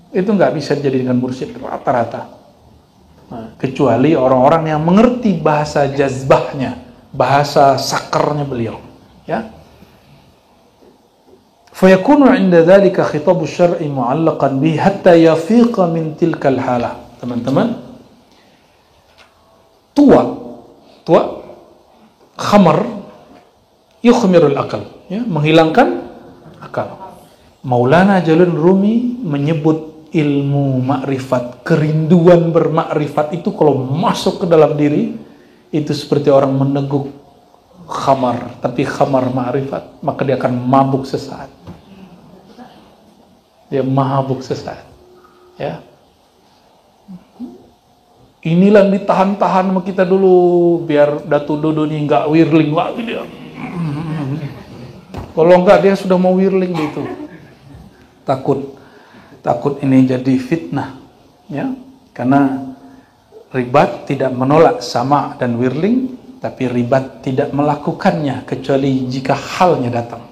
itu nggak bisa dijadikan mursyid. Rata-rata. Nah, kecuali orang-orang yang mengerti bahasa jazbahnya, bahasa sakarnya beliau. Ya. Fayakunu 'inda dzalika khitabu syar'i mu'allaqan bihi hatta yafiqa min tilkal halah. Teman-teman, tua khamar yukhmirul akal, ya, menghilangkan akal. Maulana Jalun Rumi menyebut ilmu makrifat, kerinduan bermakrifat itu kalau masuk ke dalam diri itu seperti orang meneguk khamar, tapi khamar makrifat, maka dia akan mabuk sesaat. Dia mabuk sesaat. Ya. Inilah yang ditahan-tahan sama kita dulu biar Datu Dodo ini nggak wirling lagi dia. Kalau nggak dia sudah mau wirling gitu. Takut ini jadi fitnah, ya. Karena ribat tidak menolak sama dan wirling, tapi ribat tidak melakukannya kecuali jika halnya datang.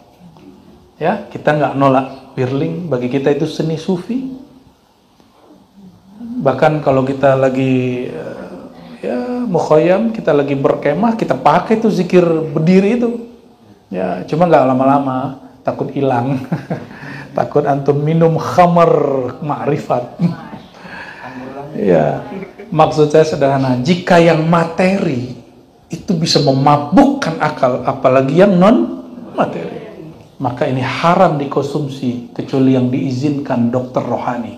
Ya, kita nggak nolak wirling, bagi kita itu seni sufi. Bahkan kalau kita lagi ya mukhayyam, kita lagi berkemah, kita pakai tuh zikir berdiri itu. Ya, cuma nggak lama-lama, takut hilang. Takut antum minum khamar ma'rifat. Ya, maksud saya sederhana, jika yang materi itu bisa memabukkan akal, apalagi yang non materi. Maka ini haram dikonsumsi kecuali yang diizinkan dokter rohani.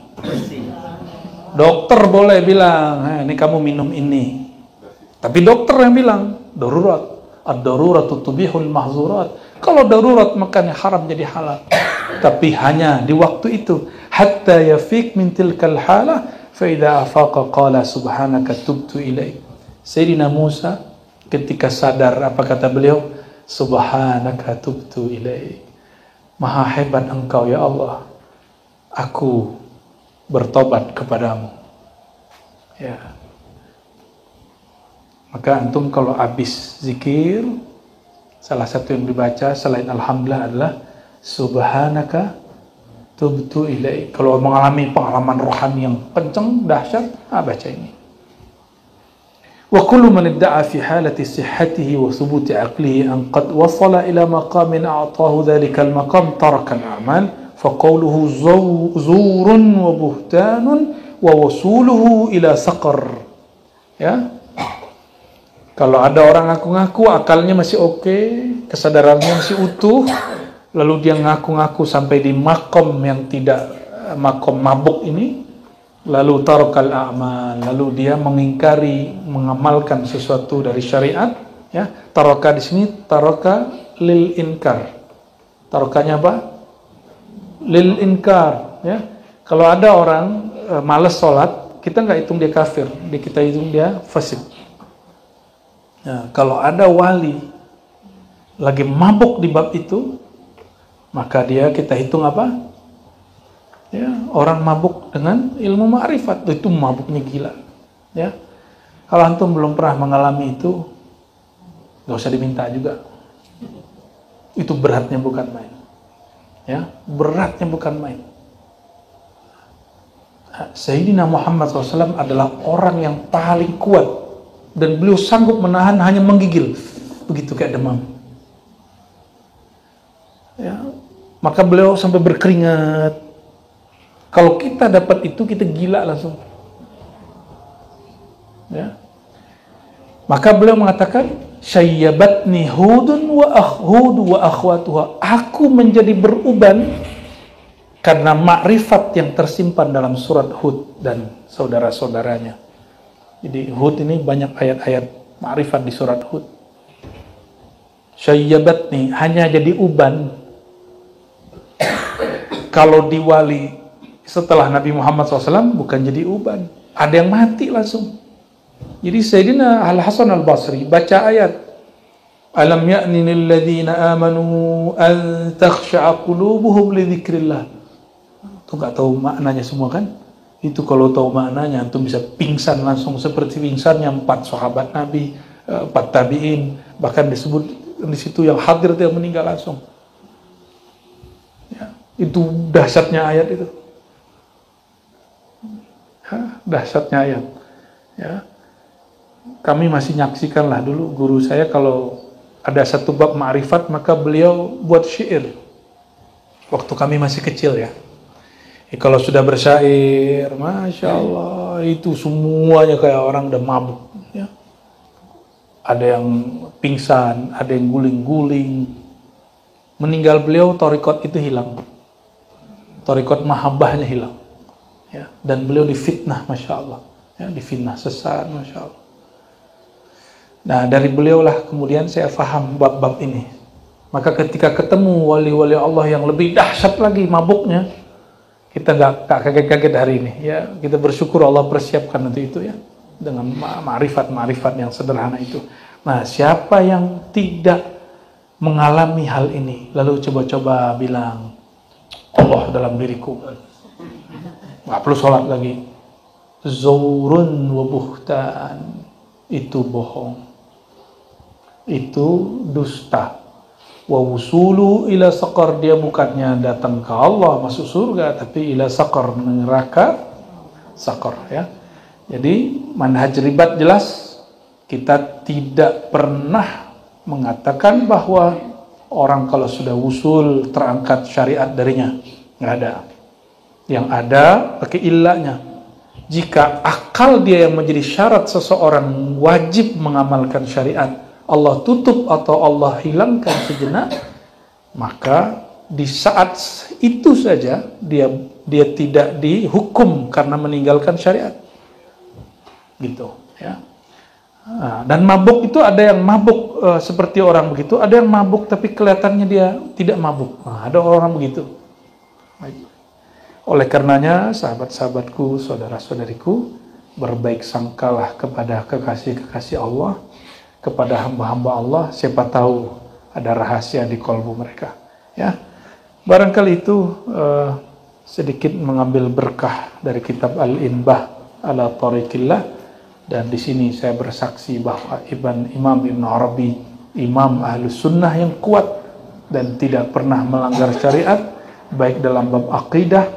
Dokter boleh bilang, ini kamu minum ini. Tapi dokter yang bilang, darurat. Ad-daruratu tubihul mahzurat. Kalau darurat makanya haram jadi halal. Tapi hanya di waktu itu. Hatta yafiq min tilkal halah, fa idza afaqa qala subhanaka tubtu ilaik. Sayyidina Musa ketika sadar, apa kata beliau? Subhanaka tubtu ilaik. Maha hebat engkau ya Allah, aku bertobat kepadamu. Ya. Maka antum kalau habis zikir, salah satu yang dibaca selain alhamdulillah adalah subhanaka tubtu ilaik. Kalau mengalami pengalaman rohani yang kencang, dahsyat, baca ini. Wa kullu man idda'a fi halati sihhatihi wa thubuti aqlihi an qad wasala ila maqamin a'tahu dhalika al-maqam taraka al-a'mal fa qawluhu zurun wa buhtanun wa wasuluhu ila saqar. Ya. Kalau ada orang ngaku-ngaku akalnya masih oke, kesadarannya masih utuh, lalu dia ngaku-ngaku sampai di makom yang tidak makom mabuk ini, lalu tarakal a'mal, lalu dia mengingkari mengamalkan sesuatu dari syariat, ya. Taraka di sini taraka lil inkar. Tarakanya apa? Lil inkar, ya. Kalau ada orang malas sholat, kita nggak hitung dia kafir, kita hitung dia fasik. Ya, kalau ada wali lagi mabuk di bab itu, maka dia kita hitung apa? Ya, orang mabuk dengan ilmu ma'rifat, itu mabuknya gila. Ya, kalau antum belum pernah mengalami itu, nggak usah diminta juga. Itu beratnya bukan main. Ya, beratnya bukan main. Sayyidina Muhammad SAW adalah orang yang paling kuat dan beliau sanggup menahan hanya menggigil, begitu kayak demam. Ya, maka beliau sampai berkeringat. Kalau kita dapat itu, kita gila langsung. Ya. Maka beliau mengatakan, syayyabatni hudun wa akhwatuha. Aku menjadi beruban karena makrifat yang tersimpan dalam surat Hud dan saudara-saudaranya. Jadi Hud ini banyak ayat-ayat makrifat di surat Hud. Syayyabatni, hanya jadi uban. Kalau di wali setelah Nabi Muhammad SAW bukan jadi uban, ada yang mati langsung. Jadi Sayyidina Al-Hasan Al-Basri baca ayat, alam ya'ni lil ladzina amanu an takhsha'a qulubuhum li dzikrillah. Itu nggak tahu maknanya semua kan? Itu kalau tahu maknanya antum bisa pingsan langsung seperti pingsannya 4 sahabat Nabi, 4 tabi'in, bahkan disebut di situ yang hadir dia meninggal langsung. Ya, itu dahsyatnya ayat itu. Dahsyatnya ayat. Ya. Kami masih nyaksikan lah dulu guru saya kalau ada satu bab ma'rifat maka beliau buat syair. Waktu kami masih kecil ya. Kalau sudah bersyair, Masya Allah, itu semuanya kayak orang udah mabuk. Ya. Ada yang pingsan, ada yang guling-guling. Meninggal beliau, thariqat itu hilang. Thariqat mahabbahnya hilang. Ya, dan beliau difitnah, Masya Allah. Ya, difitnah sesat, Masya Allah. Nah, dari beliaulah kemudian saya faham bab-bab ini. Maka ketika ketemu wali-wali Allah yang lebih dahsyat lagi mabuknya, kita nggak kaget-kaget hari ini. Ya, kita bersyukur Allah persiapkan untuk itu ya, dengan ma'rifat-ma'rifat yang sederhana itu. Nah, siapa yang tidak mengalami hal ini, lalu coba-coba bilang, Allah dalam diriku. Nggak perlu sholat lagi. Zaurun wa buhtan, itu bohong, itu dusta. Wa wusulu ila saqar, dia bukannya datang ke Allah masuk surga, tapi ila saqar, neraka saqar ya. Jadi manhaj ribat jelas, kita tidak pernah mengatakan bahwa orang kalau sudah wusul terangkat syariat darinya, nggak ada. Yang ada pakai illahnya. Jika akal dia yang menjadi syarat seseorang wajib mengamalkan syariat, Allah tutup atau Allah hilangkan sejenak, maka di saat itu saja dia tidak dihukum karena meninggalkan syariat. Gitu, ya. Nah, dan mabuk itu ada yang mabuk seperti orang begitu, ada yang mabuk tapi kelihatannya dia tidak mabuk. Nah, ada orang begitu. Oleh karenanya, sahabat-sahabatku, saudara-saudariku, berbaik sangkalah kepada kekasih-kekasih Allah, kepada hamba-hamba Allah. Siapa tahu ada rahasia di kalbu mereka. Ya, barangkali itu sedikit mengambil berkah dari kitab Al-Inbah ala Tariqillah. Dan di sini saya bersaksi bahwa Imam Ibn Arabi, Imam Ahlus Sunnah yang kuat dan tidak pernah melanggar syariat, baik dalam bab akidah,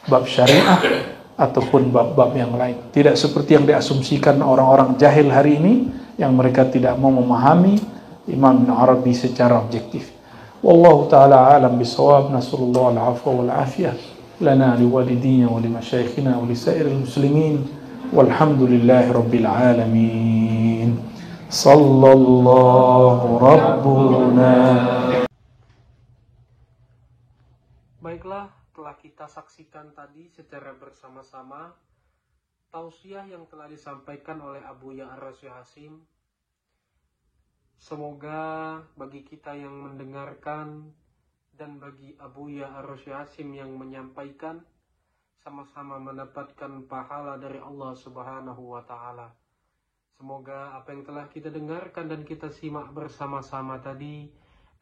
bab syariah, ataupun bab-bab yang lain. Tidak seperti yang diasumsikan orang-orang jahil hari ini, yang mereka tidak mau memahami Imam Ibn Arabi secara objektif. Wallahu ta'ala alam bisawab, nasallallahu al-afwa wal-afiyah lana liwalidina wa limasyayikhina wa lisairil muslimin. Walhamdulillahi rabbil alamin. Sallallahu rabbuna. Baiklah, telah kita saksikan tadi secara bersama-sama tausiah yang telah disampaikan oleh Abu Ya'ar Rasy Hasim. Semoga bagi kita yang mendengarkan dan bagi Abu Ya'ar Rasy Hasim yang menyampaikan, sama-sama mendapatkan pahala dari Allah Subhanahu wa Ta'ala. Semoga apa yang telah kita dengarkan dan kita simak bersama-sama tadi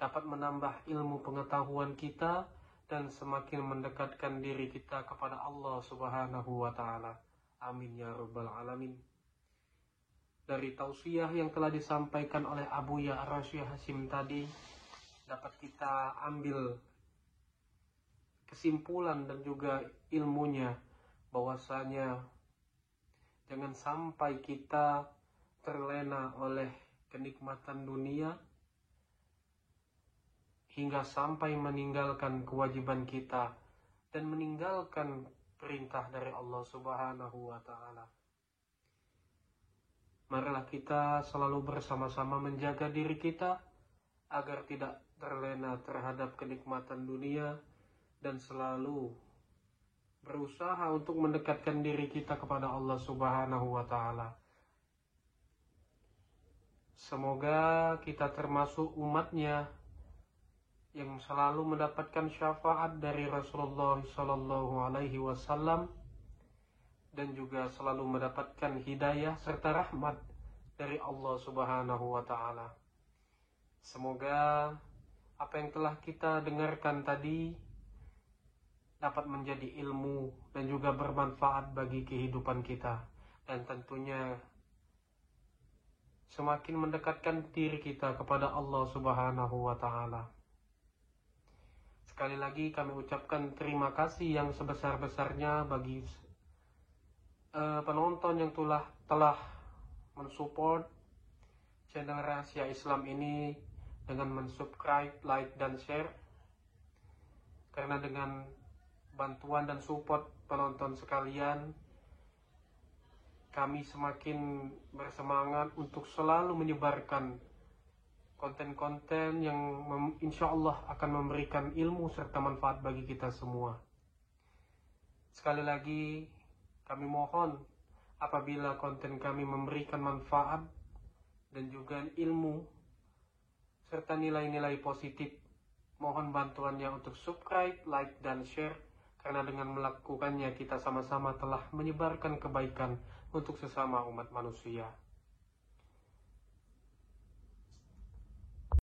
dapat menambah ilmu pengetahuan kita dan semakin mendekatkan diri kita kepada Allah Subhanahu wa Ta'ala. Amin ya rabbal alamin. Dari tausiah yang telah disampaikan oleh Abu Ya'ar Rasy Hasim tadi, dapat kita ambil kesimpulan dan juga ilmunya, bahwasanya jangan sampai kita terlena oleh kenikmatan dunia hingga sampai meninggalkan kewajiban kita dan meninggalkan perintah dari Allah Subhanahu wa Ta'ala. Marilah kita selalu bersama-sama menjaga diri kita agar tidak terlena terhadap kenikmatan dunia dan selalu berusaha untuk mendekatkan diri kita kepada Allah Subhanahu wa Ta'ala. Semoga kita termasuk umatnya yang selalu mendapatkan syafaat dari Rasulullah Sallallahu Alaihi Wasallam dan juga selalu mendapatkan hidayah serta rahmat dari Allah Subhanahu wa Ta'ala. Semoga apa yang telah kita dengarkan tadi dapat menjadi ilmu dan juga bermanfaat bagi kehidupan kita, dan tentunya semakin mendekatkan diri kita kepada Allah Subhanahu wa Ta'ala. Sekali lagi kami ucapkan terima kasih yang sebesar-besarnya bagi penonton yang telah mensupport channel Rahasia Islam ini dengan mensubscribe, like, dan share. Karena dengan bantuan dan support penonton sekalian, kami semakin bersemangat untuk selalu menyebarkan konten-konten yang insya Allah akan memberikan ilmu serta manfaat bagi kita semua. Sekali lagi kami mohon, apabila konten kami memberikan manfaat dan juga ilmu serta nilai-nilai positif, mohon bantuannya untuk subscribe, like, dan share. Karena dengan melakukannya kita sama-sama telah menyebarkan kebaikan untuk sesama umat manusia.